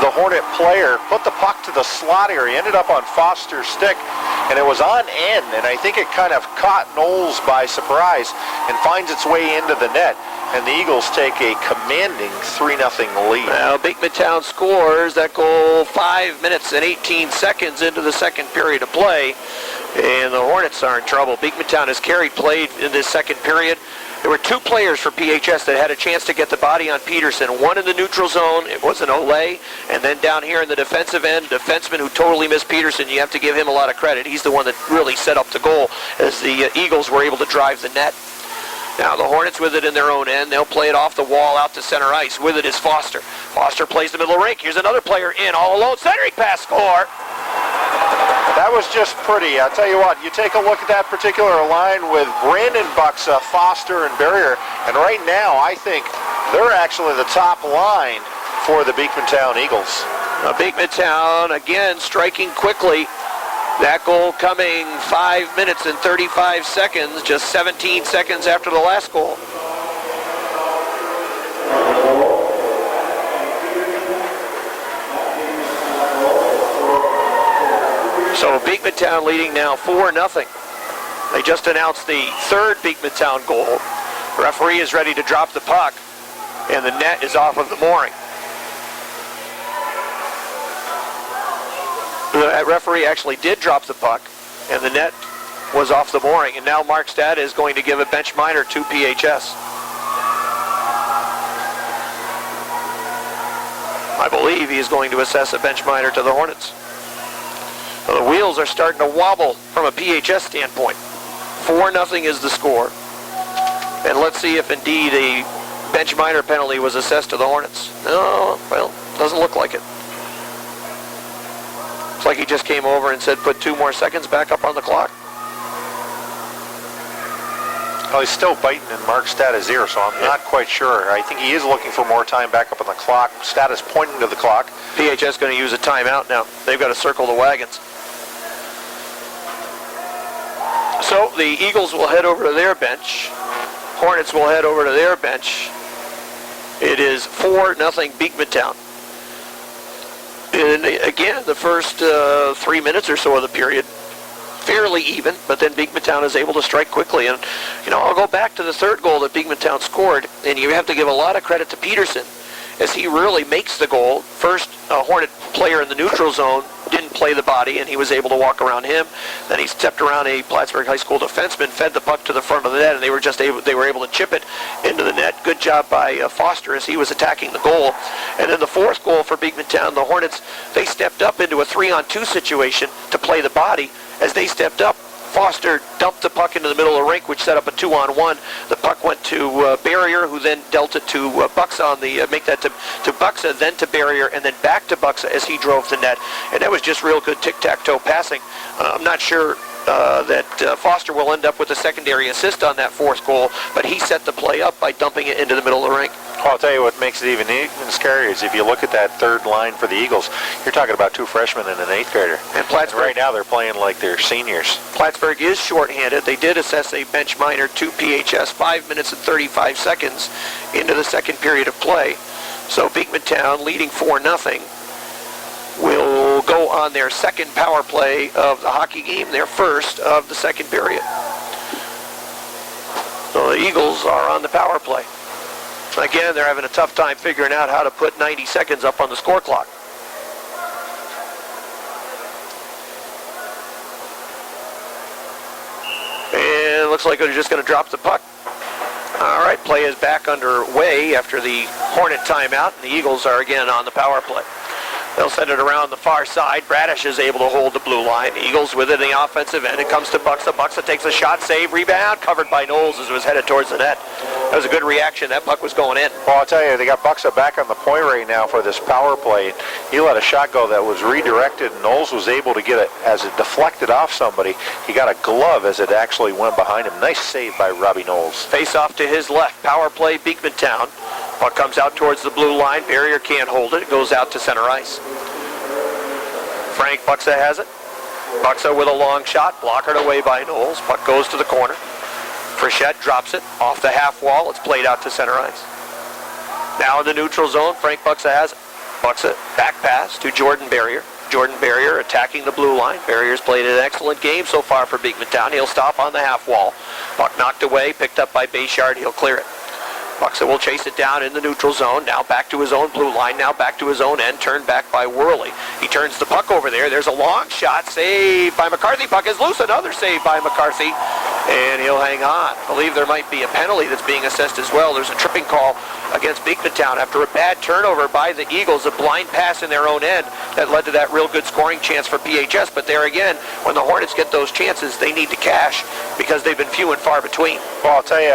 the Hornet player, put the puck to the slot area, ended up on Foster's stick, and it was on end, and I think it kind of caught Knowles by surprise and finds its way into the net, and the Eagles take a commanding 3-0 lead. Now, Beekmantown scores that goal 5 minutes and 18 seconds into the second period of play, and the Hornets are in trouble. Beekmantown has carried play in this second period. There were 2 players for PHS that had a chance to get the body on Peterson. One in the neutral zone, it was an Olay, and then down here in the defensive end, defenseman who totally missed Peterson. You have to give him a lot of credit. He's the one that really set up the goal as the Eagles were able to drive the net. Now the Hornets with it in their own end. They'll play it off the wall out to center ice. With it is Foster. Foster plays the middle of Rink. Here's another player in all alone. Centering pass, score. That was just pretty. I'll tell you what, you take a look at that particular line with Brandon Buxa, Foster, and Barrier, and right now I think they're actually the top line for the Beekmantown Eagles. Beekmantown again striking quickly. That goal coming 5 minutes and 35 seconds, just 17 seconds after the last goal. So Beekmantown leading now 4-0. They just announced the third Beekmantown goal. The referee is ready to drop the puck, and the net is off of the mooring. The referee actually did drop the puck, and the net was off the mooring. And now Mark Stad is going to give a bench minor to PHS. I believe he is going to assess a bench minor to the Hornets. Well, the wheels are starting to wobble from a PHS standpoint. 4-0 is the score. And let's see if indeed a bench minor penalty was assessed to the Hornets. No, well, doesn't look like it. Looks like he just came over and said put 2 more seconds back up on the clock. Well, he's still biting in Mark Stata's ear, so I'm not quite sure. I think he is looking for more time back up on the clock. Stata's pointing to the clock. PHS going to use a timeout now. They've got to circle the wagons. So the Eagles will head over to their bench. Hornets will head over to their bench. It is 4-0 Beekmantown. And again, the first 3 minutes or so of the period, fairly even, but then Beekmantown is able to strike quickly. And, I'll go back to the third goal that Beekmantown scored, and you have to give a lot of credit to Peterson as he really makes the goal. First, a Hornet player in the neutral zone didn't play the body, and he was able to walk around him. Then he stepped around a Plattsburgh High School defenseman, fed the puck to the front of the net, and they were able to chip it into the net. Good job by Foster as he was attacking the goal. And then the fourth goal for Beekmantown, the Hornets, they stepped up into a 3-on-2 situation to play the body. As they stepped up, Foster dumped the puck into the middle of the rink, which set up a 2-on-1. The puck went to Barrier, who then dealt it to Buxa on the make that to Buxa, then to Barrier, and then back to Buxa as he drove the net. And that was just real good tic-tac-toe passing. I'm not sure that Foster will end up with a secondary assist on that fourth goal, but he set the play up by dumping it into the middle of the rink. Well, I'll tell you what makes it even scarier is if you look at that third line for the Eagles, you're talking about 2 freshmen and an 8th grader. And Plattsburgh, right now they're playing like they're seniors. Plattsburgh is shorthanded. They did assess a bench minor to PHS 5 minutes and 35 seconds into the second period of play. So Beekmantown, leading 4-0, will go on their second power play of the hockey game, their first of the second period. So the Eagles are on the power play. Again, they're having a tough time figuring out how to put 90 seconds up on the score clock. And it looks like they're just going to drop the puck. All right, play is back underway after the Hornet timeout, and the Eagles are again on the power play. They'll send it around the far side. Bradish is able to hold the blue line. Eagles with it in the offensive end. It comes to Buxa. Buxa takes a shot, save, rebound, covered by Knowles as it was headed towards the net. That was a good reaction. That puck was going in. Well, I'll tell you, they got Buxa back on the point right now for this power play. He let a shot go that was redirected. Knowles was able to get it as it deflected off somebody. He got a glove as it actually went behind him. Nice save by Robbie Knowles. Face off to his left. Power play, Beekmantown. Puck comes out towards the blue line. Barrier can't hold it. It goes out to center ice. Frank Buxa has it. Buxa with a long shot, blockered away by Knowles. Puck goes to the corner. Frechette drops it off the half wall. It's played out to center ice. Now in the neutral zone, Frank Buxa has it. Buxa back pass to Jordan Barrier. Jordan Barrier attacking the blue line. Barrier's played an excellent game so far for Beekmantown. He'll stop on the half wall. Puck knocked away, picked up by Bechard. He'll clear it. Buxa will chase it down in the neutral zone. Now back to his own blue line. Now back to his own end. Turned back by Worley. He turns the puck over there. There's a long shot. Saved by McCarthy. Puck is loose. Another save by McCarthy. And he'll hang on. I believe there might be a penalty that's being assessed as well. There's a tripping call against Beekmantown after a bad turnover by the Eagles. A blind pass in their own end that led to that real good scoring chance for PHS. But there again, when the Hornets get those chances, they need to cash because they've been few and far between. Well, I'll tell you,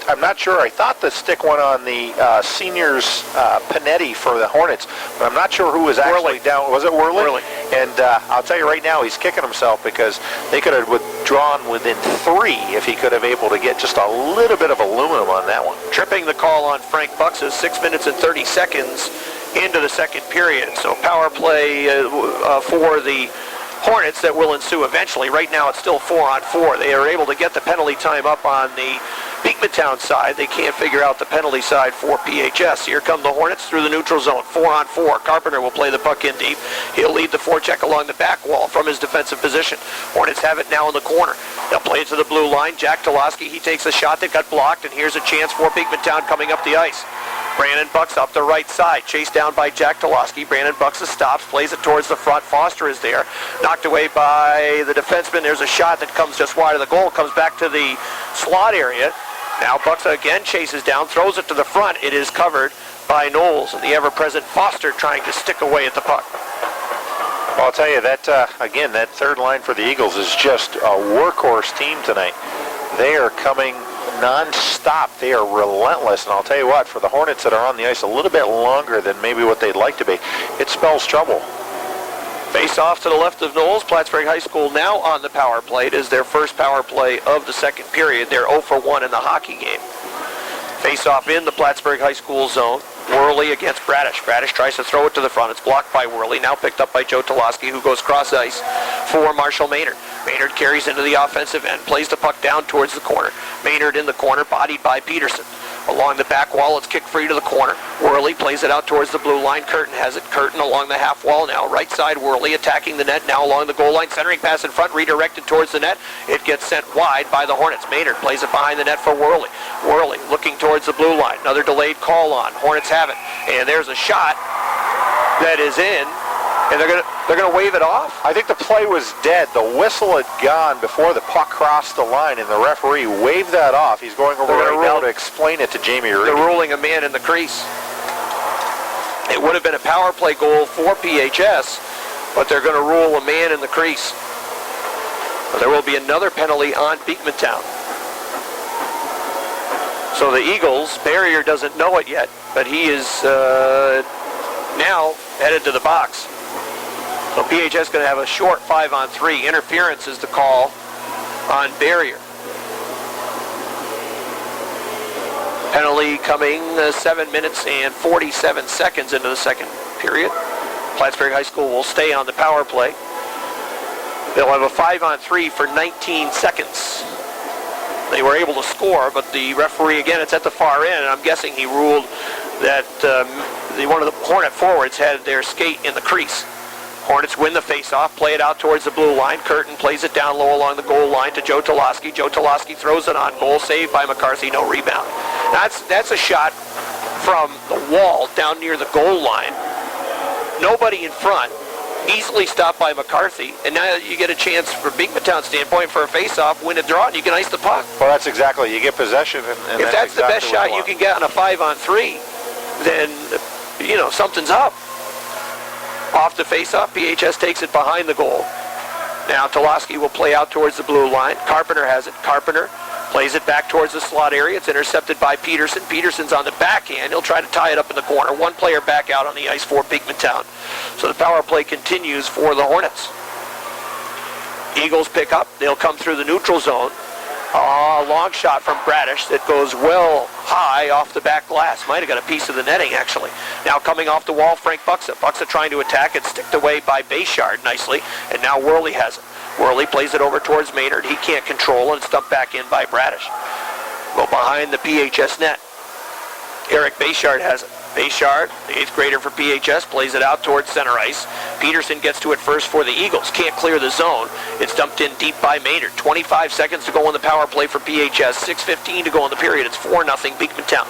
I'm not sure. I thought the stick went on the seniors Panetti for the Hornets, but I'm not sure who was actually down. Was it Worley? Worley. And I'll tell you right now, he's kicking himself because they could have withdrawn within 3 if he could have able to get just a little bit of aluminum on that one. Tripping the call on Frank Buxa, 6 minutes and 30 seconds into the second period. So power play for the Hornets that will ensue eventually. Right now it's still 4-on-4. They are able to get the penalty time up on the Beekmantown side. They can't figure out the penalty side for PHS. Here come the Hornets through the neutral zone. 4-on-4. Carpenter will play the puck in deep. He'll lead the forecheck along the back wall from his defensive position. Hornets have it now in the corner. They'll play it to the blue line. Jack Talansky, he takes a shot that got blocked, and here's a chance for Beekmantown coming up the ice. Brandon Buxa up the right side, chased down by Jack Talansky. Brandon Buxa stops, plays it towards the front. Foster is there, knocked away by the defenseman. There's a shot that comes just wide of the goal, comes back to the slot area. Now Buxa again chases down, throws it to the front. It is covered by Knowles, and the ever-present Foster trying to stick away at the puck. Well, I'll tell you, that again, that third line for the Eagles is just a workhorse team tonight. They are coming non-stop. They are relentless, and I'll tell you what, for the Hornets that are on the ice a little bit longer than maybe what they'd like to be, it spells trouble. Face off to the left of Knowles. Plattsburgh High School now on the power play. It is their first power play of the second period. They're 0 for 1 in the hockey game. Face off in the Plattsburgh High School zone. Worley against Bradish. Bradish tries to throw it to the front. It's blocked by Worley. Now picked up by Joe Talansky, who goes cross ice for Marshall Maynard. Maynard carries into the offensive end, plays the puck down towards the corner. Maynard in the corner, bodied by Peterson. Along the back wall, it's kicked free to the corner. Worley plays it out towards the blue line. Curtin has it. Curtin along the half wall now. Right side, Worley attacking the net now along the goal line. Centering pass in front, redirected towards the net. It gets sent wide by the Hornets. Maynard plays it behind the net for Worley. Worley looking towards the blue line. Another delayed call on. Hornets have it. And there's a shot that is in. And they're gonna wave it off? I think the play was dead. The whistle had gone before the puck crossed the line, and the referee waved that off. He's going over right now to explain it to Jamie Reed. They're ruling a man in the crease. It would have been a power play goal for PHS, but they're going to rule a man in the crease. There will be another penalty on Beekmantown. So the Eagles, Barrier doesn't know it yet, but he is now headed to the box. So PHS is going to have a short 5-on-3. Interference is the call on Barrier. Penalty coming 7 minutes and 47 seconds into the second period. Plattsburgh High School will stay on the power play. They'll have a 5-on-3 for 19 seconds. They were able to score, but the referee, again, it's at the far end, and I'm guessing he ruled that one of the Hornet forwards had their skate in the crease. Hornets win the face-off, play it out towards the blue line. Curtin plays it down low along the goal line to Joe Talansky. Joe Talansky throws it on goal, saved by McCarthy, no rebound. That's a shot from the wall down near the goal line. Nobody in front, easily stopped by McCarthy, and now you get a chance from Beekmantown standpoint for a face-off, win a draw, and you can ice the puck. Well, that's exactly, you get possession, and if that's the best shot you can get on a 5-on-3, then, you know, something's up. Off the face-off, PHS takes it behind the goal. Now Talansky will play out towards the blue line. Carpenter has it. Carpenter plays it back towards the slot area. It's intercepted by Peterson. Peterson's on the backhand. He'll try to tie it up in the corner. One player back out on the ice for Beekmantown. So the power play continues for the Hornets. Eagles pick up. They'll come through the neutral zone. A long shot from Bradish that goes well high off the back glass. Might have got a piece of the netting, actually. Now coming off the wall, Frank Buxa. Buxa trying to attack it, sticked away by Bechard nicely, and now Worley has it. Worley plays it over towards Maynard. He can't control, and it's dumped back in by Bradish. Well, behind the PHS net, Eric Bechard has it. Bechard, the 8th grader for PHS, plays it out towards center ice. Peterson gets to it first for the Eagles. Can't clear the zone. It's dumped in deep by Maynard. 25 seconds to go on the power play for PHS. 6:15 to go in the period. It's 4-0 Beekmantown.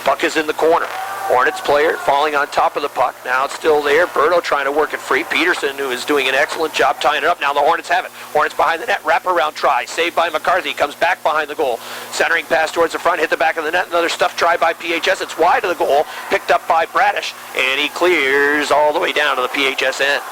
Puck is in the corner. Hornets player falling on top of the puck. Now it's still there. Berto trying to work it free. Peterson, who is doing an excellent job tying it up. Now the Hornets have it. Hornets behind the net. Wraparound try. Saved by McCarthy. Comes back behind the goal. Centering pass towards the front. Hit the back of the net. Another stuff try by PHS. It's wide of the goal. Picked up by Bradish. And he clears all the way down to the PHS end.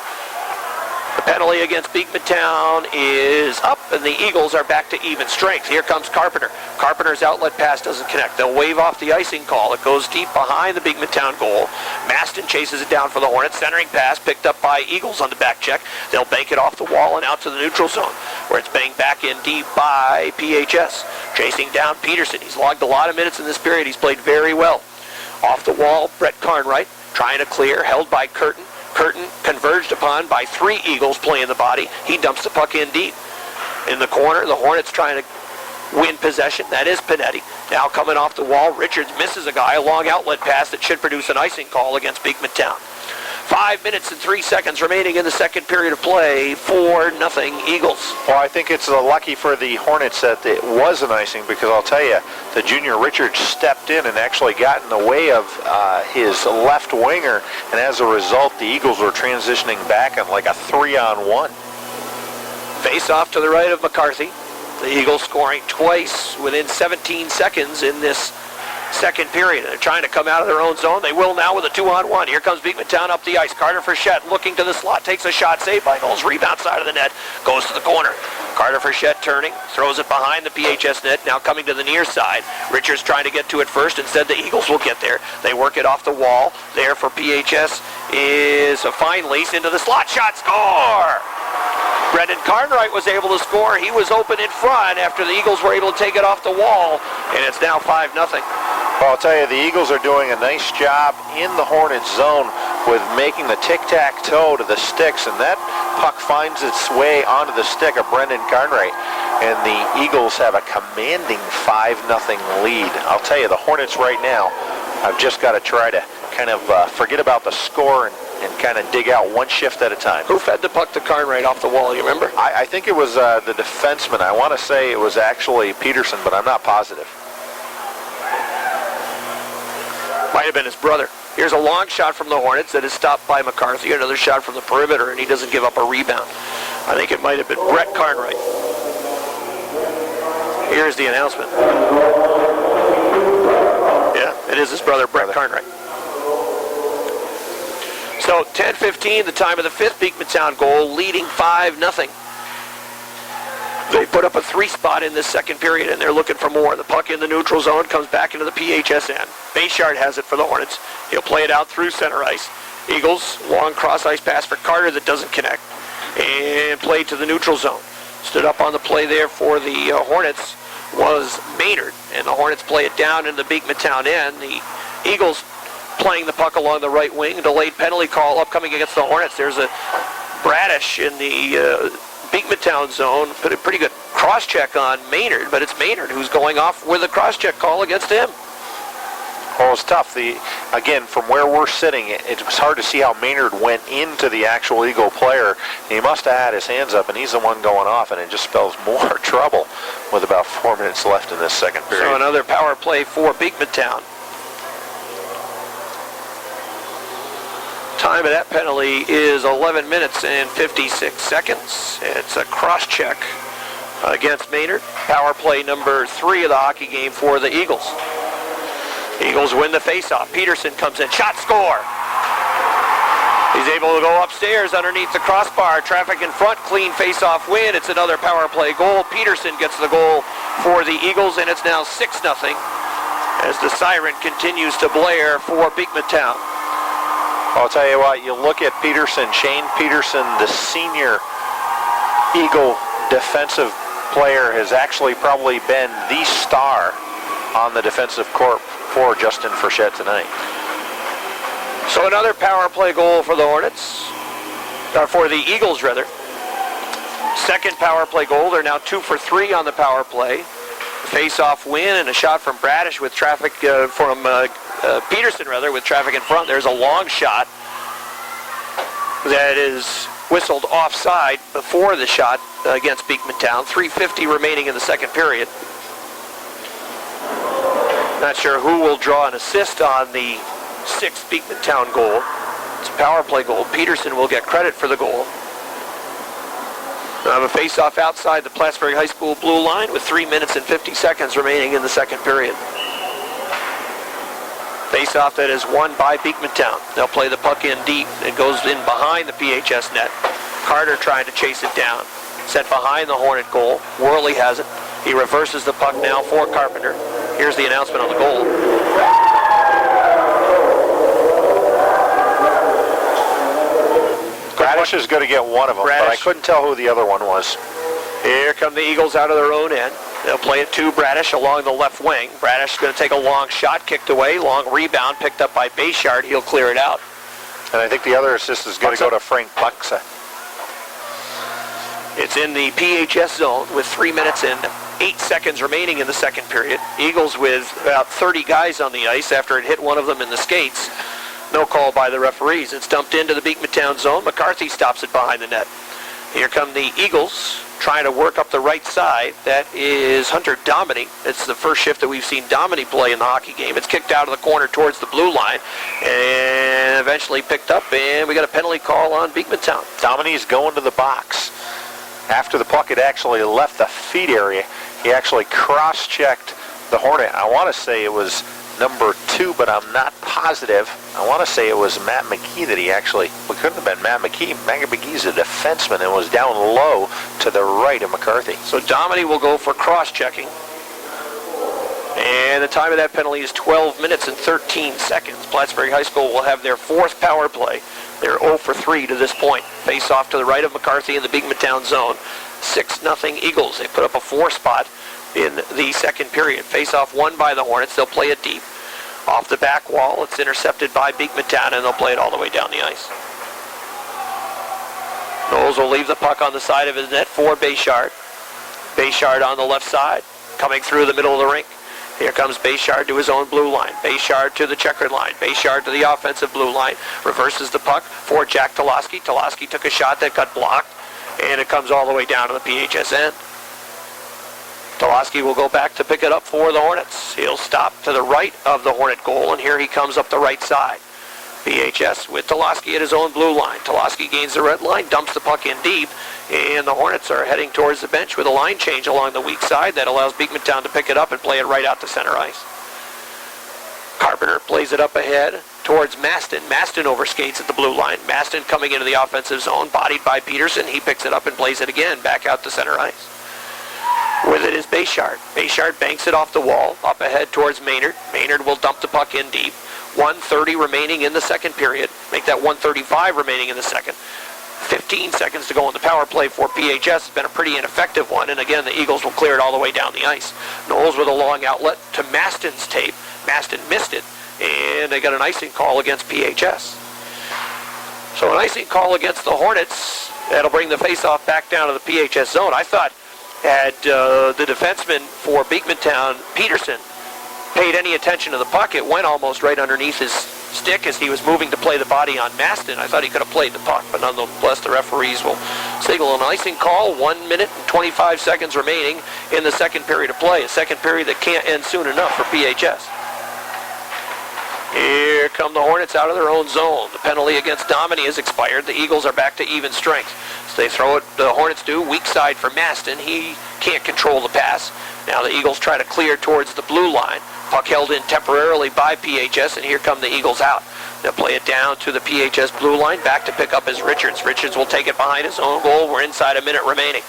The penalty against Beekmantown is up, and the Eagles are back to even strength. Here comes Carpenter. Carpenter's outlet pass doesn't connect. They'll wave off the icing call. It goes deep behind the Beekmantown goal. Maston chases it down for the Hornets. Centering pass picked up by Eagles on the back check. They'll bank it off the wall and out to the neutral zone, where it's banged back in deep by PHS. Chasing down Peterson. He's logged a lot of minutes in this period. He's played very well. Off the wall, Brett Cartwright trying to clear, held by Curtin. Curtin converged upon by 3 Eagles playing the body. He dumps the puck in deep. In the corner, the Hornets trying to win possession. That is Panetti. Now coming off the wall, Richards misses a guy. A long outlet pass that should produce an icing call against Beekmantown. 5 minutes and 3 seconds remaining in the second period of play. 4-0 Eagles. Well, I think it's lucky for the Hornets that it was an icing, because I'll tell you, the junior Richards stepped in and actually got in the way of his left winger, and as a result, the Eagles were transitioning back on like a 3-on-1. Face off to the right of McCarthy. The Eagles scoring twice within 17 seconds in this second period. They're trying to come out of their own zone. They will now with a 2-on-1. Here comes Beekmantown up the ice. Carter Frechette looking to the slot. Takes a shot. Saved by Knowles. Rebound side of the net. Goes to the corner. Carter Frechette turning. Throws it behind the PHS net. Now coming to the near side. Richards trying to get to it first. Instead, the Eagles will get there. They work it off the wall. There for PHS is a fine lease into the slot. Shot. Score! Brendan Cartwright was able to score. He was open in front after the Eagles were able to take it off the wall. And it's now 5-0. Well, I'll tell you, the Eagles are doing a nice job in the Hornets zone with making the tic-tac-toe to the sticks, and that puck finds its way onto the stick of Brendan Cartwright, and the Eagles have a commanding 5-0 lead. I'll tell you, the Hornets right now, I've just got to try to kind of forget about the score and kind of dig out one shift at a time. Who fed the puck to Karn off the wall, you remember? I think it was the defenseman. I want to say it was actually Peterson, but I'm not positive. Might have been his brother. Here's a long shot from the Hornets that is stopped by McCarthy. Another shot from the perimeter, and he doesn't give up a rebound. I think it might have been Brett Cartwright. Here's the announcement. Yeah, it is his brother, Brett Cartwright. So 10:15, the time of the 5th Beekmantown goal, leading 5-0. They put up a 3 spot in this second period, and they're looking for more. The puck in the neutral zone comes back into the PHS end. Bechard has it for the Hornets. He'll play it out through center ice. Eagles, long cross-ice pass for Carter that doesn't connect. And played to the neutral zone. Stood up on the play there for the Hornets was Maynard, and the Hornets play it down in the Beekmantown end. The Eagles playing the puck along the right wing. Delayed penalty call upcoming against the Hornets. There's a Bradish in the Beekmantown zone. Put a pretty good cross-check on Maynard, but it's Maynard who's going off with a cross-check call against him. Well, it's tough. Again, from where we're sitting, it was hard to see how Maynard went into the actual Eagle player. He must have had his hands up, and he's the one going off, and it just spells more trouble with about 4 minutes left in this second period. So another power play for Beekmantown. Time of that penalty is 11 minutes and 56 seconds. It's a cross-check against Maynard. Power play number 3 of the hockey game for the Eagles. Eagles win the faceoff. Peterson comes in. Shot, score. He's able to go upstairs underneath the crossbar. Traffic in front. Clean faceoff win. It's another power play goal. Peterson gets the goal for the Eagles, and it's now 6-0 as the siren continues to blare for Beekmantown. I'll tell you what, you look at Peterson, Shane Peterson, the senior Eagle defensive player, has actually probably been the star on the defensive corps for Justin Frechette tonight. So another power play goal for the Hornets, or for the Eagles rather. Second power play goal. They're now 2 for 3 on the power play. Face-off win and a shot from Bradish with traffic from Peterson rather with traffic in front. There's a long shot that is whistled offside before the shot against Beekmantown. 3:50 remaining in the second period. Not sure who will draw an assist on the 6th Beekmantown goal. It's a power play goal. Peterson will get credit for the goal. We'll have a face-off outside the Plattsburgh High School blue line with 3 minutes and 50 seconds remaining in the second period. Face-off that is won by Beekmantown. They'll play the puck in deep. It goes in behind the PHS net. Carter trying to chase it down. Set behind the Hornet goal. Worley has it. He reverses the puck now for Carpenter. Here's the announcement on the goal. Bradish is going to get one of them, but I couldn't tell who the other one was. Here come the Eagles out of their own end. They'll play it to Bradish along the left wing. Bradish is going to take a long shot, kicked away, long rebound, picked up by Bechard. He'll clear it out. And I think the other assist is going to go to Frank Buxa. It's in the PHS zone with 3 minutes and 8 seconds remaining in the second period. Eagles with about 30 guys on the ice after it hit one of them in the skates. No call by the referees. It's dumped into the Beekmantown zone. McCarthy stops it behind the net. Here come the Eagles trying to work up the right side. That is Hunter Dominy. It's the first shift that we've seen Dominy play in the hockey game. It's kicked out of the corner towards the blue line and eventually picked up, and we got a penalty call on Beekmantown. Dominy's going to the box. After the puck had actually left the feed area, he actually cross-checked the Hornet. I want to say it was number 2, but I'm not positive. I want to say it was Matt McKee that he actually, it couldn't have been Matt McKee. Matt McKee's a defenseman and was down low to the right of McCarthy. So Dominy will go for cross-checking. And the time of that penalty is 12 minutes and 13 seconds. Plattsburgh High School will have their 4th power play. They're 0 for 3 to this point. Face off to the right of McCarthy in the Beekmantown zone. 6-0 Eagles. They put up a 4 spot in the second period. Face off won by the Hornets. They'll play it deep. Off the back wall, it's intercepted by Beekmantown, and they'll play it all the way down the ice. Knowles will leave the puck on the side of his net for Bechard. Bechard on the left side, coming through the middle of the rink. Here comes Bechard to his own blue line. Bechard to the checkered line. Bechard to the offensive blue line. Reverses the puck for Jack Talansky. Talansky took a shot that got blocked, and it comes all the way down to the PHS end. Talansky will go back to pick it up for the Hornets. He'll stop to the right of the Hornet goal, and here he comes up the right side. PHS with Talansky at his own blue line. Talansky gains the red line, dumps the puck in deep, and the Hornets are heading towards the bench with a line change along the weak side that allows Beekmantown to pick it up and play it right out to center ice. Carpenter plays it up ahead towards Maston. Maston overskates at the blue line. Maston coming into the offensive zone, bodied by Peterson. He picks it up and plays it again back out to center ice. With it is Bechard. Bechard banks it off the wall, up ahead towards Maynard. Maynard will dump the puck in deep. 1:30 remaining in the second period. Make that 1:35 remaining in the second. 15 seconds to go in the power play for PHS. Has been a pretty ineffective one, and again, the Eagles will clear it all the way down the ice. Knowles with a long outlet to Maston's tape. Maston missed it, and they got an icing call against PHS. So an icing call against the Hornets. That'll bring the face-off back down to the PHS zone. I thought had the defenseman for Beekmantown, Peterson, paid any attention to the puck, it went almost right underneath his stick as he was moving to play the body on Maston. I thought he could have played the puck, but nonetheless the referees will signal an icing call. 1 minute and 25 seconds remaining in the second period of play. A second period that can't end soon enough for PHS. Here come the Hornets out of their own zone. The penalty against Dominy has expired. The Eagles are back to even strength. So they throw it, the Hornets do, weak side for Maston. He can't control the pass. Now the Eagles try to clear towards the blue line. Puck held in temporarily by PHS, and here come the Eagles out. They'll play it down to the PHS blue line. Back to pick up is Richards. Richards will take it behind his own goal. We're inside a minute remaining.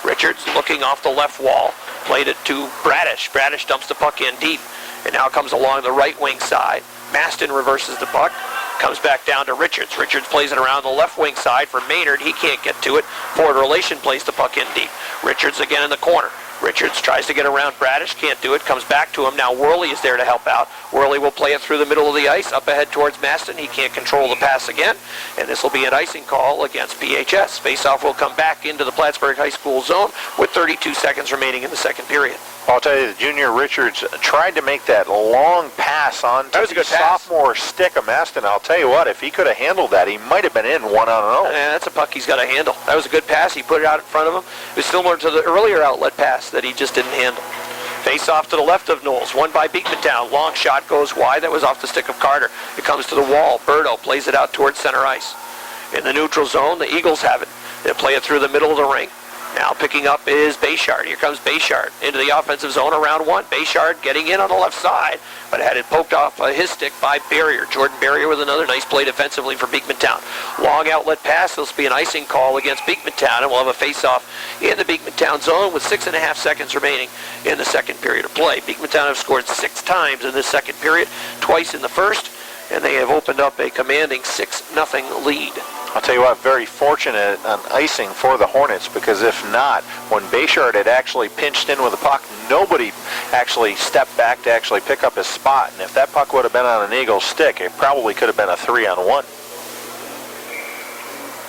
Richards looking off the left wall. Played it to Bradish. Bradish dumps the puck in deep, and now comes along the right wing side. Maston reverses the puck. Comes back down to Richards. Richards plays it around the left wing side for Maynard. He can't get to it. Forward relation plays the puck in deep. Richards again in the corner. Richards tries to get around Bradish, can't do it, comes back to him. Now Worley is there to help out. Worley will play it through the middle of the ice, up ahead towards Maston. He can't control the pass again, and this will be an icing call against PHS. Faceoff will come back into the Plattsburgh High School zone with 32 seconds remaining in the second period. I'll tell you, the junior Richards tried to make that long pass on to the sophomore stick of Maston. I'll tell you what, if he could have handled that, he might have been in 1-0. Yeah, that's a puck he's got to handle. That was a good pass. He put it out in front of him. It was similar to the earlier outlet pass that he just didn't handle. Face off to the left of Knowles. Won by Beekmantown. Long shot goes wide. That was off the stick of Carter. It comes to the wall. Berto plays it out towards center ice. In the neutral zone, the Eagles have it. They play it through the middle of the ring. Now picking up is Bechard. Here comes Bechard into the offensive zone around one. Bechard getting in on the left side, but had it poked off his stick by Barrier. Jordan Barrier with another nice play defensively for Beekmantown. Long outlet pass. This will be an icing call against Beekmantown, and we'll have a face-off in the Beekmantown zone with 6.5 seconds remaining in the second period of play. Beekmantown have scored 6 times in this second period, twice in the first, and they have opened up a commanding 6-0 lead. I'll tell you what, very fortunate on icing for the Hornets, because if not, when Bechard had actually pinched in with the puck, nobody actually stepped back to actually pick up his spot. And if that puck would have been on an Eagles stick, it probably could have been a 3-on-1.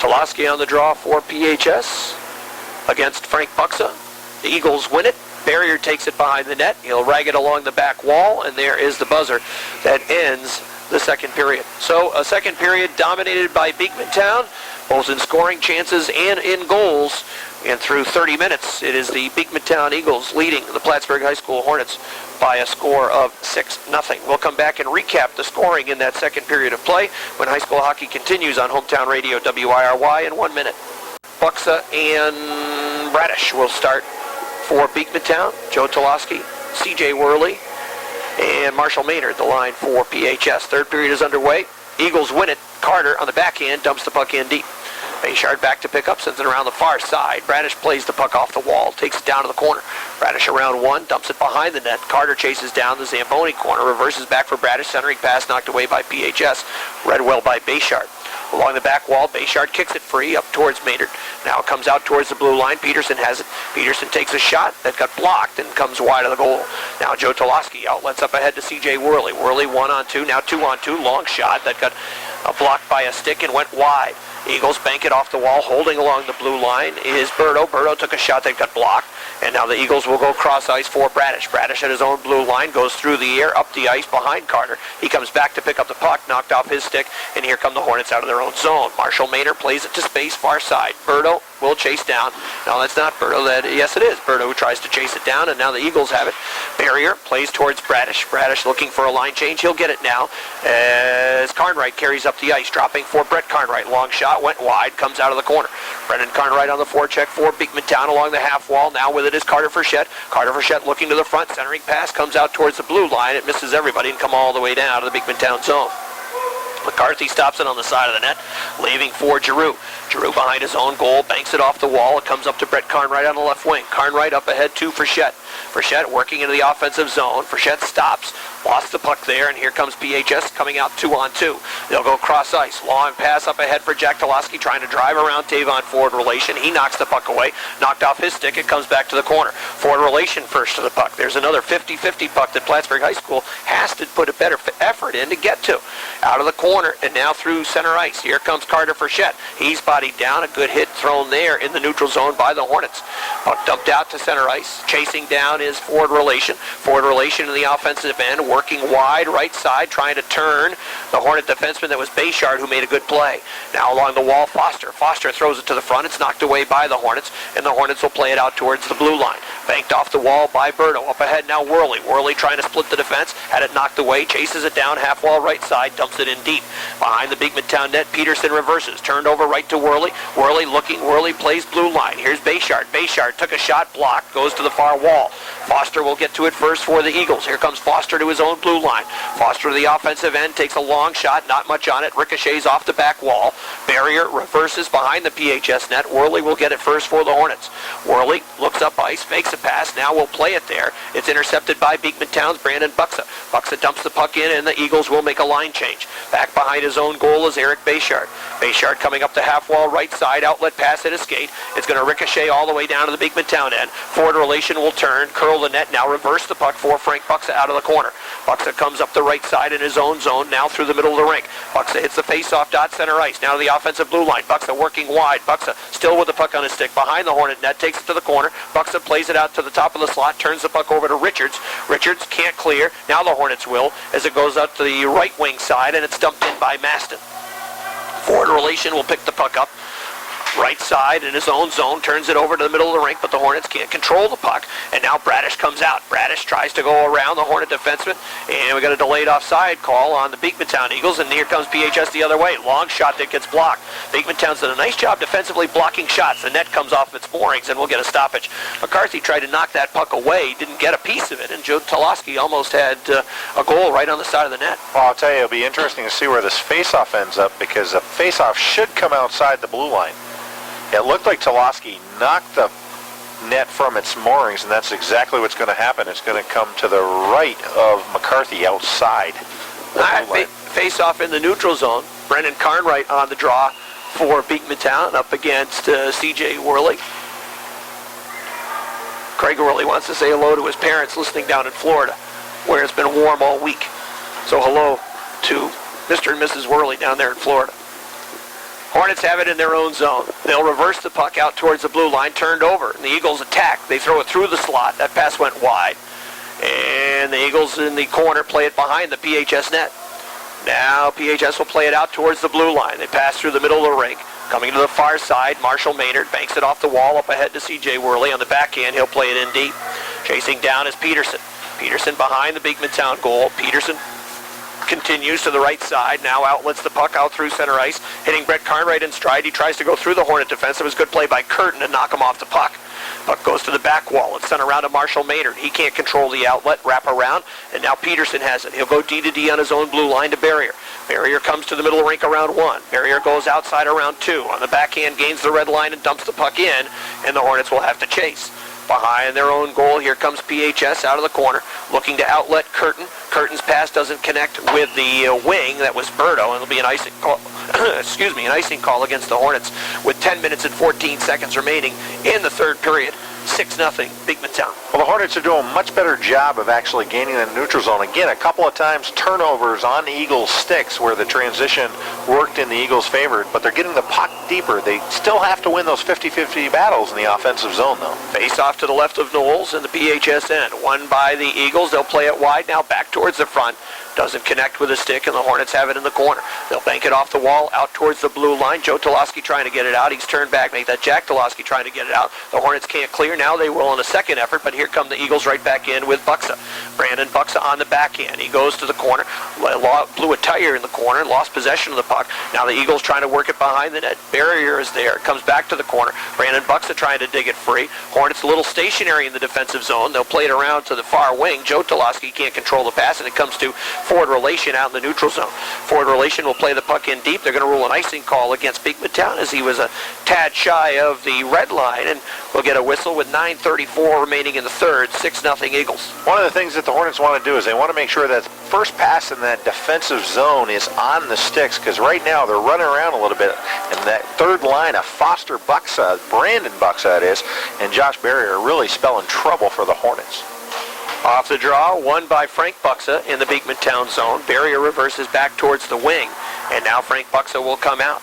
Talansky on the draw for PHS against Frank Buxa. The Eagles win it. Barrier takes it behind the net. He'll rag it along the back wall, and there is the buzzer that ends the second period. So a second period dominated by Beekmantown, both in scoring chances and in goals. And through 30 minutes, it is the Beekmantown Eagles leading the Plattsburgh High School Hornets by a score of 6-0. We'll come back and recap the scoring in that second period of play when high school hockey continues on Hometown Radio WIRY in 1 minute. Buxa and Bradish will start for Beekmantown. Joe Talansky, C.J. Worley, and Marshall Maynard, the line for PHS. Third period is underway. Eagles win it. Carter on the backhand dumps the puck in deep. Bechard back to pick up, sends it around the far side. Bradish plays the puck off the wall, takes it down to the corner. Bradish around one, dumps it behind the net. Carter chases down the Zamboni corner, reverses back for Bradish, centering pass knocked away by PHS. Read well by Bechard. Along the back wall, Bechard kicks it free up towards Maynard. Now it comes out towards the blue line. Peterson has it. Peterson takes a shot that got blocked and comes wide of the goal. Now Joe Talansky outlets up ahead to C.J. Worley. Worley 1-on-2, now 2-on-2. Long shot that got blocked by a stick and went wide. Eagles bank it off the wall. Holding along the blue line is Berto. Berto took a shot that got blocked. And now the Eagles will go cross ice for Bradish. Bradish at his own blue line goes through the air, up the ice behind Carter. He comes back to pick up the puck, knocked off his stick, and here come the Hornets out of their own zone. Marshall Maynard plays it to space, far side. Berto will chase down. No, that's not Berto. Yes, it is Berto who tries to chase it down, and now the Eagles have it. Barrier plays towards Bradish. Bradish looking for a line change. He'll get it now as Cartwright carries up the ice, dropping for Bret Cartwright. Long shot, went wide, comes out of the corner. Brendan Cartwright on the forecheck for Beekmantown along the half wall. Now with it is Carter Frechette. Carter Frechette looking to the front, centering pass, comes out towards the blue line. It misses everybody and come all the way down to the Beekmantown zone. McCarthy stops it on the side of the net, leaving for Giroux. Giroux behind his own goal, banks it off the wall. It comes up to Bret Cartwright on the left wing. Cartwright up ahead to Frechette. Frechette working into the offensive zone. Frechette stops, lost the puck there, and here comes PHS coming out 2-on-2. They'll go cross ice. Long pass up ahead for Jack Talansky, trying to drive around Tavon forward relation. He knocks the puck away, knocked off his stick. It comes back to the corner. Forward relation first to the puck. There's another 50-50 puck that Plattsburgh High School has to put a better effort in to get to. Out of the corner and now through center ice. Here comes Carter Frechette. He's bodied down. A good hit thrown there in the neutral zone by the Hornets. Puck dumped out to center ice. Chasing down is forward relation. Forward relation in the offensive end, working wide right side, trying to turn the Hornet defenseman that was Bechard, who made a good play. Now along the wall, Foster. Foster throws it to the front. It's knocked away by the Hornets, and the Hornets will play it out towards the blue line. Banked off the wall by Berto. Up ahead now Worley. Worley trying to split the defense. Had it knocked away. Chases it down half wall right side. Dumps it in deep. Behind the Beekmantown net, Peterson reverses. Turned over right to Worley. Worley looking. Worley plays blue line. Here's Bechard. Bechard took a shot, blocked. Goes to the far wall. Foster will get to it first for the Eagles. Here comes Foster to his own blue line. Foster to the offensive end. Takes a long shot. Not much on it. Ricochets off the back wall. Barrier reverses behind the PHS net. Worley will get it first for the Hornets. Worley looks up ice. Makes a pass. Now we'll play it there. It's intercepted by Beekmantown's Brandon Buxa. Buxa dumps the puck in, and the Eagles will make a line change. Back behind his own goal is Eric Bechard. Bechard coming up the half wall right side. Outlet pass at his skate. It's going to ricochet all the way down to the Beekmantown end. Forward relation will turn. Curl the net. Now reverse the puck for Frank Buxa out of the corner. Buxa comes up the right side in his own zone. Now through the middle of the rink. Buxa hits the face-off dot center ice. Now to the offensive blue line. Buxa working wide. Buxa still with the puck on his stick. Behind the Hornet net. Takes it to the corner. Buxa plays it out to the top of the slot. Turns the puck over to Richards. Richards can't clear. Now the Hornets will as it goes out to the right wing side, and it's dumped in by Maston. Forward relation will pick the puck up. Right side in his own zone, turns it over to the middle of the rink, but the Hornets can't control the puck. And now Bradish comes out. Bradish tries to go around the Hornet defenseman, and we got a delayed offside call on the Beekmantown Eagles, and here comes PHS the other way. Long shot that gets blocked. Beekmantown's done a nice job defensively blocking shots. The net comes off its moorings, and we'll get a stoppage. McCarthy tried to knock that puck away, didn't get a piece of it, and Joe Talansky almost had a goal right on the side of the net. Well, I'll tell you, it'll be interesting to see where this face-off ends up, because the face-off should come outside the blue line. It looked like Talansky knocked the net from its moorings, and that's exactly what's going to happen. It's going to come to the right of McCarthy outside the blue line. Face-off in the neutral zone. Brendan Cartwright on the draw for Beekmantown up against C.J. Worley. Craig Worley wants to say hello to his parents listening down in Florida, where it's been warm all week. So hello to Mr. and Mrs. Worley down there in Florida. Hornets have it in their own zone. They'll reverse the puck out towards the blue line, turned over, and the Eagles attack. They throw it through the slot. That pass went wide. And the Eagles in the corner play it behind the PHS net. Now PHS will play it out towards the blue line. They pass through the middle of the rink. Coming to the far side, Marshall Maynard banks it off the wall up ahead to C.J. Worley. On the backhand, he'll play it in deep. Chasing down is Peterson. Peterson behind the Beekmantown goal. Peterson continues to the right side. Now outlets the puck out through center ice, hitting Bret Cartwright in stride. He tries to go through the Hornet defense. It was good play by Curtin to knock him off the puck. Puck goes to the back wall. It's sent around to Marshall Maynard. He can't control the outlet. Wrap around, and now Peterson has it. He'll go D to D on his own blue line to Barrier. Barrier comes to the middle of the rink around 1. Barrier goes outside around 2. On the backhand, gains the red line and dumps the puck in, and the Hornets will have to chase. Behind their own goal, here comes PHS out of the corner, looking to outlet Curtin. Curtin's pass doesn't connect with the wing. That was Berto, and it'll be an icing call. An icing call against the Hornets with 10 minutes and 14 seconds remaining in the third period. 6-0 Beekmantown. Well, the Hornets are doing a much better job of actually gaining the neutral zone. Again, a couple of times turnovers on the Eagles' sticks where the transition worked in the Eagles' favor, but they're getting the puck deeper. They still have to win those 50-50 battles in the offensive zone, though. Face off to the left of Knowles in the PHS end. Won by the Eagles. They'll play it wide now back towards the front. Doesn't connect with the stick, and the Hornets have it in the corner. They'll bank it off the wall out towards the blue line. Joe Talansky trying to get it out. He's turned back. Make that Jack Talansky trying to get it out. The Hornets can't clear. Now they will on a second effort, but here come the Eagles right back in with Buxa. Brandon Buxa on the back end. He goes to the corner, blew a tire in the corner, lost possession of the puck. Now the Eagles trying to work it behind the net. Barrier is there. Comes back to the corner. Brandon Buxa trying to dig it free. Hornets a little stationary in the defensive zone. They'll play it around to the far wing. Joe Talansky can't control the pass, and it comes to forward relation out in the neutral zone. Forward relation will play the puck in deep. They're going to rule an icing call against Beekmantown as he was a tad shy of the red line, and we'll get a whistle with 9:34 remaining in the third. 6-0 Eagles. One of the things that the Hornets want to do is they want to make sure that first pass in that defensive zone is on the sticks, because right now they're running around a little bit, and that third line of Foster Buxa, Brandon Buxa it is, and Josh Barrier are really spelling trouble for the Hornets. Off the draw, won by Frank Buxa in the Beekmantown zone. Barrier reverses back towards the wing, and now Frank Buxa will come out.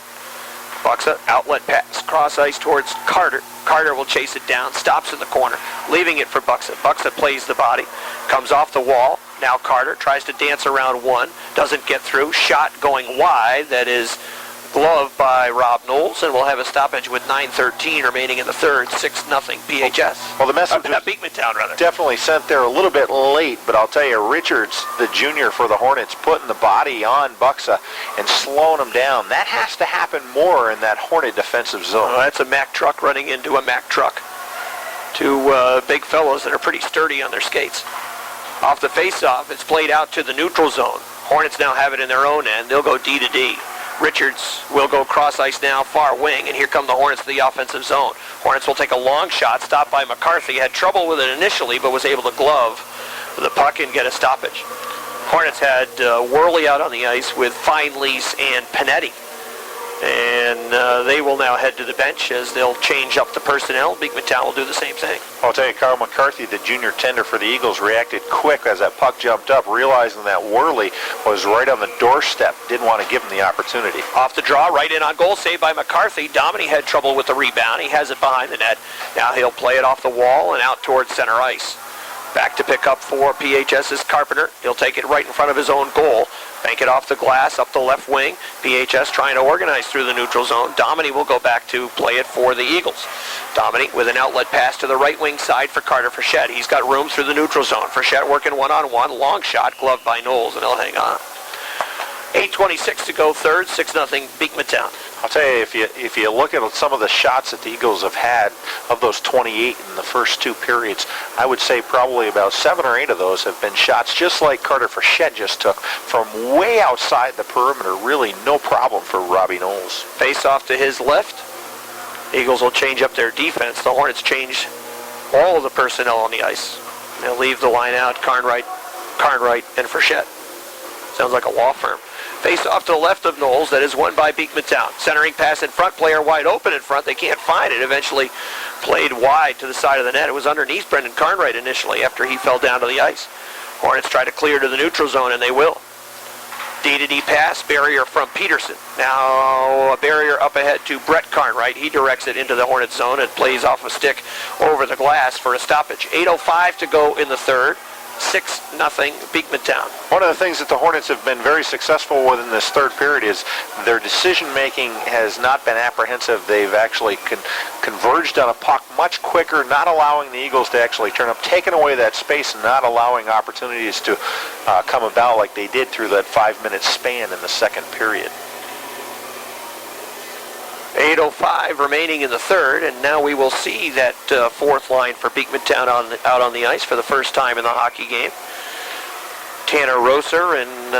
Buxa, outlet pass, cross ice towards Carter. Carter will chase it down, stops in the corner, leaving it for Buxa. Buxa plays the body, comes off the wall. Now Carter tries to dance around one, doesn't get through. Shot going wide, that is gloved by Rob Knowles, and we'll have a stoppage with 9:13 remaining in the third. 6-0 PHS. Well, the message was Beekmantown, rather. definitely sent there a little bit late, but I'll tell you, Richards, the junior for the Hornets, putting the body on Buxa and slowing him down. That has to happen more in that Hornet defensive zone. Well, that's a Mack truck running into a Mack truck. Two big fellows that are pretty sturdy on their skates. Off the face-off, it's played out to the neutral zone. Hornets now have it in their own end. They'll go D to D. Richards will go cross ice now, far wing, and here come the Hornets to the offensive zone. Hornets will take a long shot, stopped by Mccarthy. Had trouble with it initially, but was able to glove the puck and get a stoppage. Hornets had Worley out on the ice with Feinlease and Panetti. And they will now head to the bench as they'll change up the personnel. Beekmantown will do the same thing. I'll tell you, Carl McCarthy, the junior tender for the Eagles, reacted quick as that puck jumped up, realizing that Worley was right on the doorstep. Didn't want to give him the opportunity. Off the draw, right in on goal, saved by McCarthy. Dominy had trouble with the rebound. He has it behind the net. Now he'll play it off the wall and out towards center ice. Back to pick up for PHS's Carpenter. He'll take it right in front of his own goal. Bank it off the glass, up the left wing. PHS trying to organize through the neutral zone. Dominy will go back to play it for the Eagles. Dominy with an outlet pass to the right wing side for Carter Frechette. He's got room through the neutral zone. Frechette working one-on-one. Long shot, gloved by Knowles, and he'll hang on. 8:26 to go third, 6-0 Beekmantown. I'll tell you, if you look at some of the shots that the Eagles have had, of those 28 in the first two periods, I would say probably about 7 or 8 of those have been shots just like Carter Frechette just took from way outside the perimeter. Really no problem for Robbie Knowles. Face off to his left. Eagles will change up their defense. The Hornets change all of the personnel on the ice. They'll leave the line out, Cartwright, and Frechette. Sounds like a law firm. Face off to the left of Knowles. That is won by Beekmantown. Centering pass in front. Player wide open in front. They can't find it. Eventually played wide to the side of the net. It was underneath Brendan Cartwright initially after he fell down to the ice. Hornets try to clear to the neutral zone, and they will. D-to-D pass. Barrier from Peterson. Now a barrier up ahead to Bret Cartwright. He directs it into the Hornet zone and plays off a stick over the glass for a stoppage. 8:05 to go in the third. 6-0 Beekmantown. One of the things that the Hornets have been very successful with in this third period is their decision-making has not been apprehensive. They've actually converged on a puck much quicker, not allowing the Eagles to actually turn up, taking away that space and not allowing opportunities to come about like they did through that 5-minute span in the second period. 8:05 remaining in the third, and now we will see that fourth line for Beekmantown out on the ice for the first time in the hockey game. Tanner Rosser and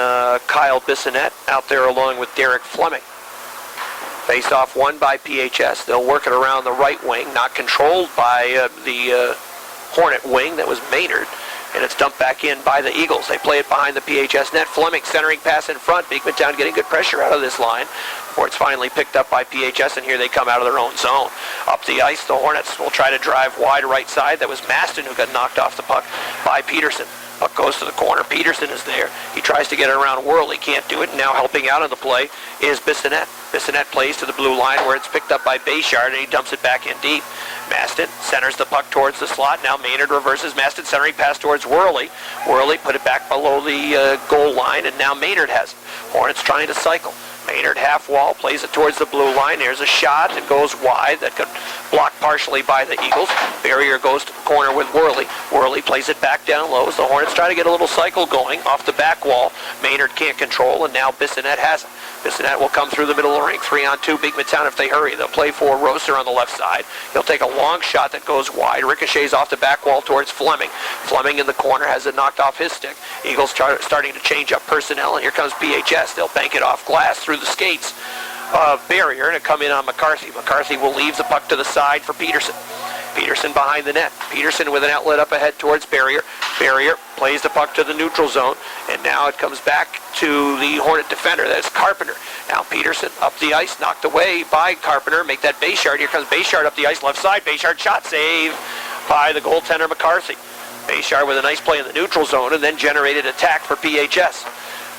Kyle Bissonnette out there along with Derek Fleming. Face-off won by PHS. They'll work it around the right wing, not controlled by the Hornet wing. That was Maynard, and it's dumped back in by the Eagles. They play it behind the PHS net. Fleming centering pass in front. Beekmantown getting good pressure out of this line before it's finally picked up by PHS, and here they come out of their own zone. Up the ice, the Hornets will try to drive wide right side. That was Maston who got knocked off the puck by Peterson. Puck goes to the corner. Peterson is there. He tries to get it around Worley. Can't do it. Now helping out on the play is Bissonnette. Bissonnette plays to the blue line where it's picked up by Bechard, and he dumps it back in deep. Maston centers the puck towards the slot. Now Maynard reverses. Maston centering pass towards Worley. Worley put it back below the goal line, and now Maynard has it. Hornets trying to cycle. Maynard half wall, plays it towards the blue line. There's a shot that goes wide that could block partially by the Eagles. Barrier goes to the corner with Worley. Worley plays it back down low as the Hornets try to get a little cycle going off the back wall. Maynard can't control, and now Bissonette has it. Bissonette will come through the middle of the rink. 3-on-2 Beekmantown if they hurry. They'll play for Roser on the left side. He'll take a long shot that goes wide. Ricochets off the back wall towards Fleming. Fleming in the corner has it knocked off his stick. Eagles starting to change up personnel, and here comes PHS. They'll bank it off glass through the skates of Barrier, and it come in on McCarthy. McCarthy will leave the puck to the side for Peterson. Peterson behind the net. Peterson with an outlet up ahead towards Barrier. Barrier plays the puck to the neutral zone, and now it comes back to the Hornet defender. That's Carpenter. Now Peterson up the ice, knocked away by Carpenter. Make that Bechard. Here comes Bechard up the ice, left side. Bechard shot save by the goaltender McCarthy. Bechard with a nice play in the neutral zone, and then generated attack for PHS.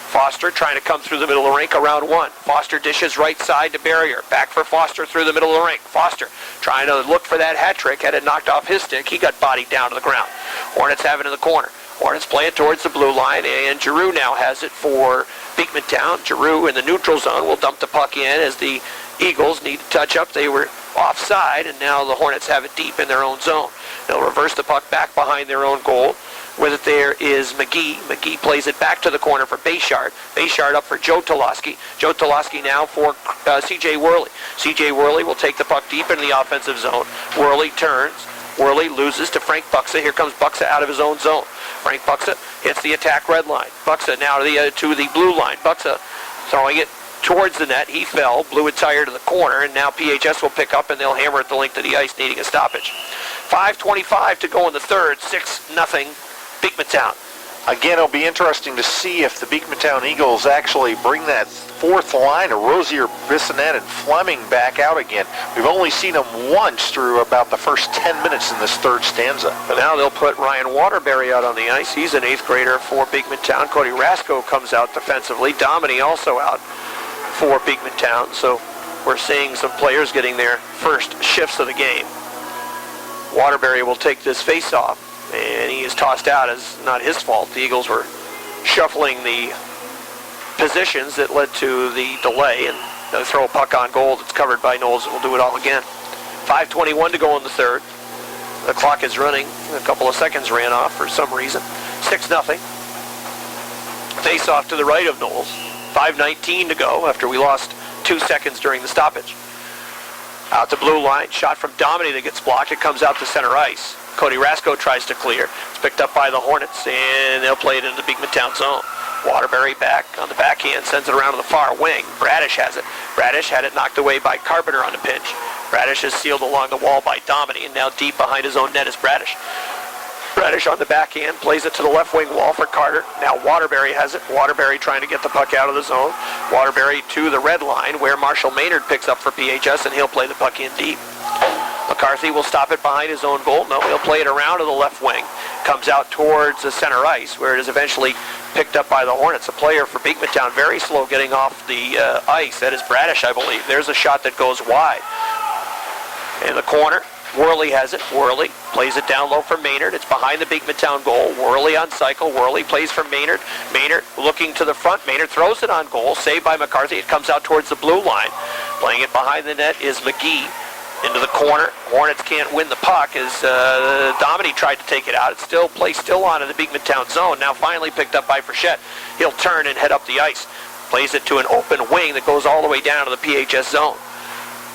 Foster trying to come through the middle of the rink around one. Foster dishes right side to Barrier. Back for Foster through the middle of the rink. Foster trying to look for that hat trick. Had it knocked off his stick. He got bodied down to the ground. Hornets have it in the corner. Hornets play it towards the blue line, and Giroux now has it for Beekmantown. Giroux in the neutral zone will dump the puck in as the Eagles need to touch up. They were offside, and now the Hornets have it deep in their own zone. They'll reverse the puck back behind their own goal. With it there is McGee. McGee plays it back to the corner for Bechard. Bechard up for Joe Talansky. Joe Talansky now for C.J. Worley. C.J. Worley will take the puck deep into the offensive zone. Worley turns. Worley loses to Frank Buxa. Here comes Buxa out of his own zone. Frank Buxa hits the attack red line. Buxa now to the blue line. Buxa throwing it towards the net. He fell, blew it tire to the corner, and now PHS will pick up, and they'll hammer it the length of the ice, needing a stoppage. 5:25 to go in the third. 6-0 Beekmantown. Again, it'll be interesting to see if the Beekmantown Eagles actually bring that fourth line of Rosier, Bissonette, and Fleming back out again. We've only seen them once through about the first 10 minutes in this third stanza. But now they'll put Ryan Waterbury out on the ice. He's an 8th grader for Beekmantown. Cody Rasko comes out defensively. Dominy also out for Beekmantown. So we're seeing some players getting their first shifts of the game. Waterbury will take this face-off, and he is tossed out as not his fault. The Eagles were shuffling the positions that led to the delay, and they'll throw a puck on goal that's covered by Knowles, and we'll do it all again. 5:21 to go in the third. The clock is running. A couple of seconds ran off for some reason. 6-0. Face off to the right of Knowles. 5:19 to go after we lost 2 seconds during the stoppage. Out to blue line. Shot from Dominy that gets blocked. It comes out to center ice. Cody Rasko tries to clear. It's picked up by the Hornets, and they'll play it into the Beekmantown zone. Waterbury back on the backhand, sends it around to the far wing. Bradish has it. Bradish had it knocked away by Carpenter on the pinch. Bradish is sealed along the wall by Dominy, and now deep behind his own net is Bradish. Bradish on the backhand, plays it to the left wing wall for Carter. Now Waterbury has it. Waterbury trying to get the puck out of the zone. Waterbury to the red line, where Marshall Maynard picks up for PHS, and he'll play the puck in deep. McCarthy will stop it behind his own goal. No, he'll play it around to the left wing. Comes out towards the center ice, where it is eventually picked up by the Hornets. A player for Beekmantown, very slow getting off the ice. That is Bradish, I believe. There's a shot that goes wide. In the corner, Worley has it. Worley plays it down low for Maynard. It's behind the Beekmantown goal. Worley on cycle. Worley plays for Maynard. Maynard looking to the front. Maynard throws it on goal. Saved by McCarthy. It comes out towards the blue line. Playing it behind the net is McGee. Into the corner. Hornets can't win the puck as Dominy tried to take it out. It's still placed on in the Beekmantown zone. Now finally picked up by Frechette. He'll turn and head up the ice. Plays it to an open wing that goes all the way down to the PHS zone.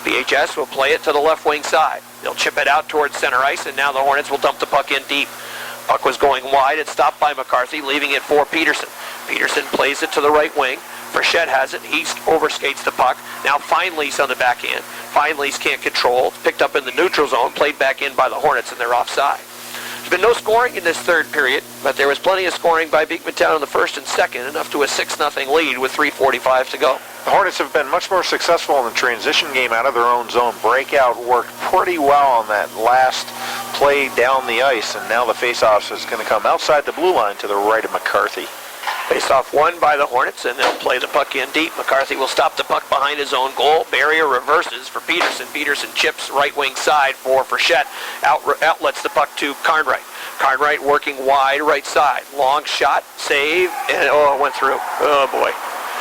PHS will play it to the left wing side. They'll chip it out towards center ice, and now the Hornets will dump the puck in deep. Puck was going wide. It's stopped by McCarthy, leaving it for Peterson. Peterson plays it to the right wing. Frechette has it. He overskates the puck. Now Feinlease on the backhand. Feinlease can't control. It's picked up in the neutral zone, played back in by the Hornets, and they're offside. There's been no scoring in this third period, but there was plenty of scoring by Beekmantown in the first and second, enough to a 6-0 lead with 3:45 to go. The Hornets have been much more successful in the transition game out of their own zone. Breakout worked pretty well on that last play down the ice, and now the faceoff is going to come outside the blue line to the right of McCarthy. Face-off won by the Hornets, and they'll play the puck in deep. McCarthy will stop the puck behind his own goal. Barrier reverses for Peterson. Peterson chips right wing side for Frechette. Outlets the puck to Cartwright. Cartwright working wide right side. Long shot, save, and it went through. Oh boy.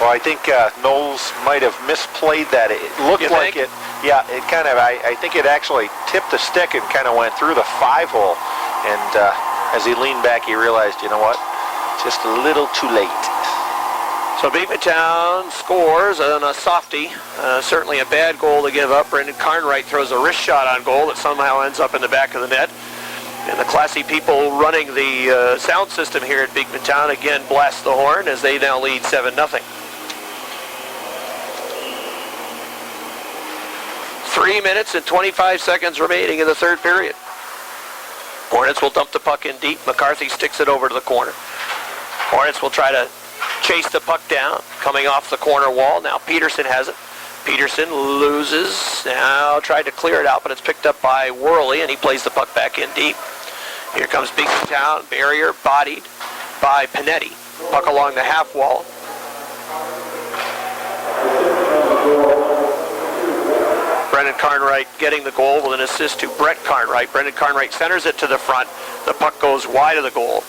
Well, I think Knowles might have misplayed that. It looked like it. Yeah, it kind of. I think it actually tipped the stick and kind of went through the 5-hole. And as he leaned back, he realized, you know what? Just a little too late. So Beekmantown scores on a softie. Certainly a bad goal to give up. Cartwright throws a wrist shot on goal that somehow ends up in the back of the net. And the classy people running the sound system here at Beekmantown again blast the horn as they now lead 7-0. 3 minutes and 25 seconds remaining in the third period. Hornets will dump the puck in deep. McCarthy sticks it over to the corner. Hornets will try to chase the puck down, coming off the corner wall. Now Peterson has it. Peterson loses. Now tried to clear it out, but it's picked up by Worley, and he plays the puck back in deep. Here comes Beekmantown. Barrier bodied by Panetti. Puck along the half wall. Brendan Cartwright getting the goal with an assist to Bret Cartwright. Brendan Cartwright centers it to the front. The puck goes wide of the goal.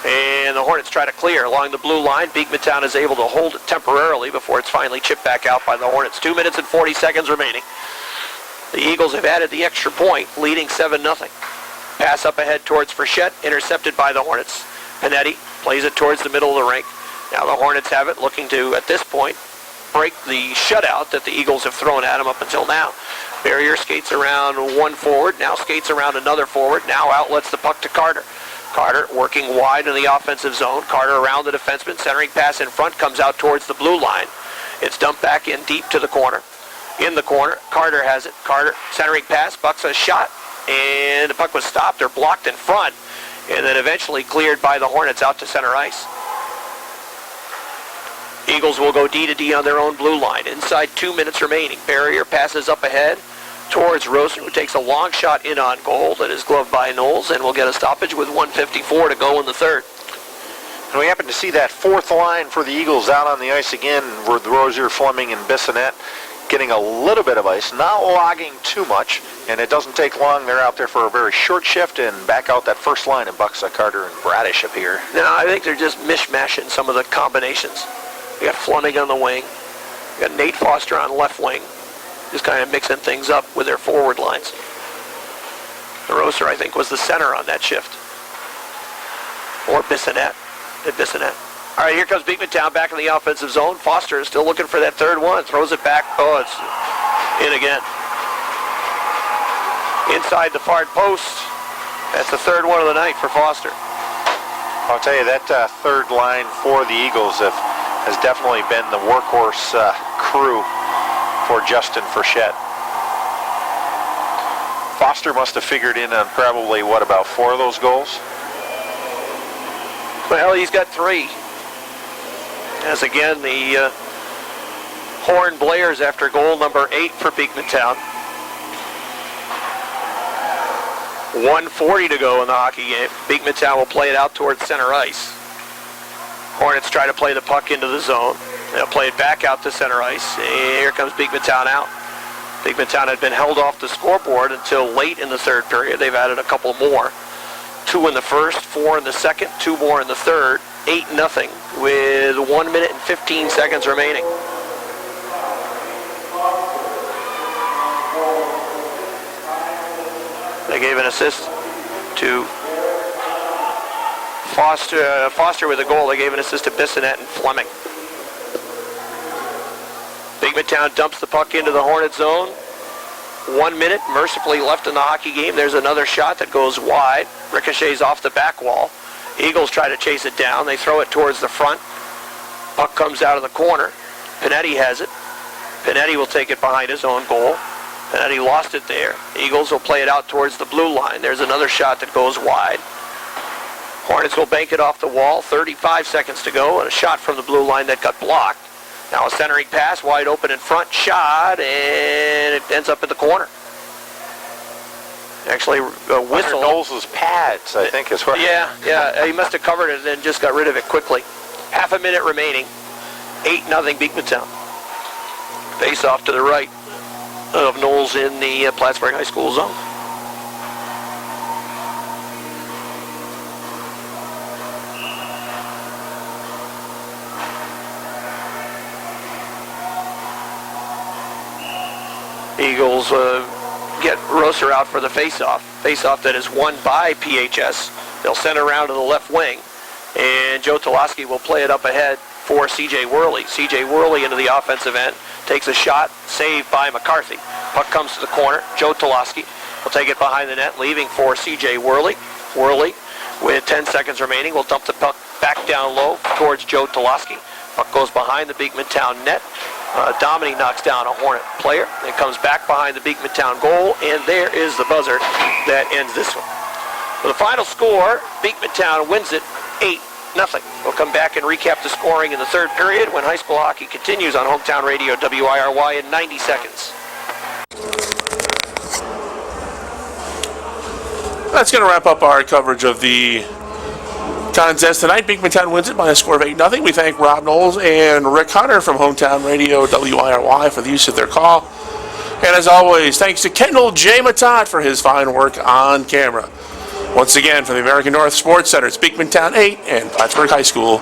And the Hornets try to clear along the blue line. Beekmantown is able to hold it temporarily before it's finally chipped back out by the Hornets. 2 minutes and 40 seconds remaining. The Eagles have added the extra point, leading 7-0. Pass up ahead towards Frechette, intercepted by the Hornets. Panetti plays it towards the middle of the rink. Now the Hornets have it, looking to, at this point, break the shutout that the Eagles have thrown at them up until now. Barrier skates around one forward, now skates around another forward, now outlets the puck to Carter. Carter working wide in the offensive zone. Carter around the defenseman, centering pass in front, comes out towards the blue line. It's dumped back in deep to the corner. In the corner, Carter has it. Carter centering pass, bucks a shot, and the puck was stopped or blocked in front, and then eventually cleared by the Hornets out to center ice. Eagles will go D to D on their own blue line. Inside 2 minutes remaining. Barrier passes up ahead towards Rosen, who takes a long shot in on goal that is gloved by Knowles, and will get a stoppage with 1:54 to go in the third. And we happen to see that fourth line for the Eagles out on the ice again with Rozier, Fleming, and Bissonnette getting a little bit of ice, not logging too much, and it doesn't take long. They're out there for a very short shift and back out that first line, and Bucks, Carter, and Bradish up here. No, I think they're just mishmashing some of the combinations. You got Fleming on the wing. You got Nate Foster on left wing. Just kind of mixing things up with their forward lines. Roser, I think, was the center on that shift. Or Bissonnette. Bissonnette. All right, here comes Beekmantown back in the offensive zone. Foster is still looking for that third one. Throws it back. Oh, it's in again. Inside the far post. That's the third one of the night for Foster. I'll tell you, that third line for the Eagles has definitely been the workhorse crew for Justin Frechette. Foster must have figured in on probably, what, about 4 of those goals? Well, he's got 3. As again, the horn blares after goal number 8 for Beekmantown. 1:40 to go in the hockey game. Beekmantown will play it out towards center ice. Hornets try to play the puck into the zone. They'll play it back out to center ice. And here comes Beekmantown out. Beekmantown had been held off the scoreboard until late in the third period. They've added a couple more. 2 in the first, 4 in the second, 2 more in the third. 8-0 with 1 minute and 15 seconds remaining. They gave an assist to Foster with a goal. They gave an assist to Bissonnette and Fleming. Beekmantown dumps the puck into the Hornet zone. 1 minute mercifully left in the hockey game. There's another shot that goes wide. Ricochets off the back wall. Eagles try to chase it down. They throw it towards the front. Puck comes out of the corner. Panetti has it. Panetti will take it behind his own goal. Panetti lost it there. Eagles will play it out towards the blue line. There's another shot that goes wide. Hornets will bank it off the wall. 35 seconds to go, and a shot from the blue line that got blocked. Now a centering pass, wide open in front, shot, and it ends up in the corner. Actually, a whistle. Knowles' pads, I think, is what. Yeah, he must have covered it and then just got rid of it quickly. Half a minute remaining. 8-0 Beekmantown. Face off to the right of Knowles in the Plattsburgh High School zone. Eagles get Rosser out for the faceoff. Faceoff that is won by PHS. They'll send it around to the left wing, and Joe Talansky will play it up ahead for C.J. Worley. C.J. Worley into the offensive end, takes a shot, saved by McCarthy. Puck comes to the corner. Joe Talansky will take it behind the net, leaving for C.J. Worley. Worley, with 10 seconds remaining, will dump the puck back down low towards Joe Talansky. Puck goes behind the Beekmantown net. Dominy knocks down a Hornet player. It comes back behind the Beekmantown goal, and there is the buzzer that ends this one. For the final score, Beekmantown wins it 8-0. We'll come back and recap the scoring in the third period when high school hockey continues on Hometown Radio WIRY in 90 seconds. That's going to wrap up our coverage of the contest tonight. Beekmantown wins it by a score of 8-0. We thank Rob Knowles and Rick Hunter from Hometown Radio WIRY for the use of their call. And as always, thanks to Kendall J. Matat for his fine work on camera. Once again, from the American North Sports Center, it's Beekmantown 8 and Plattsburgh High School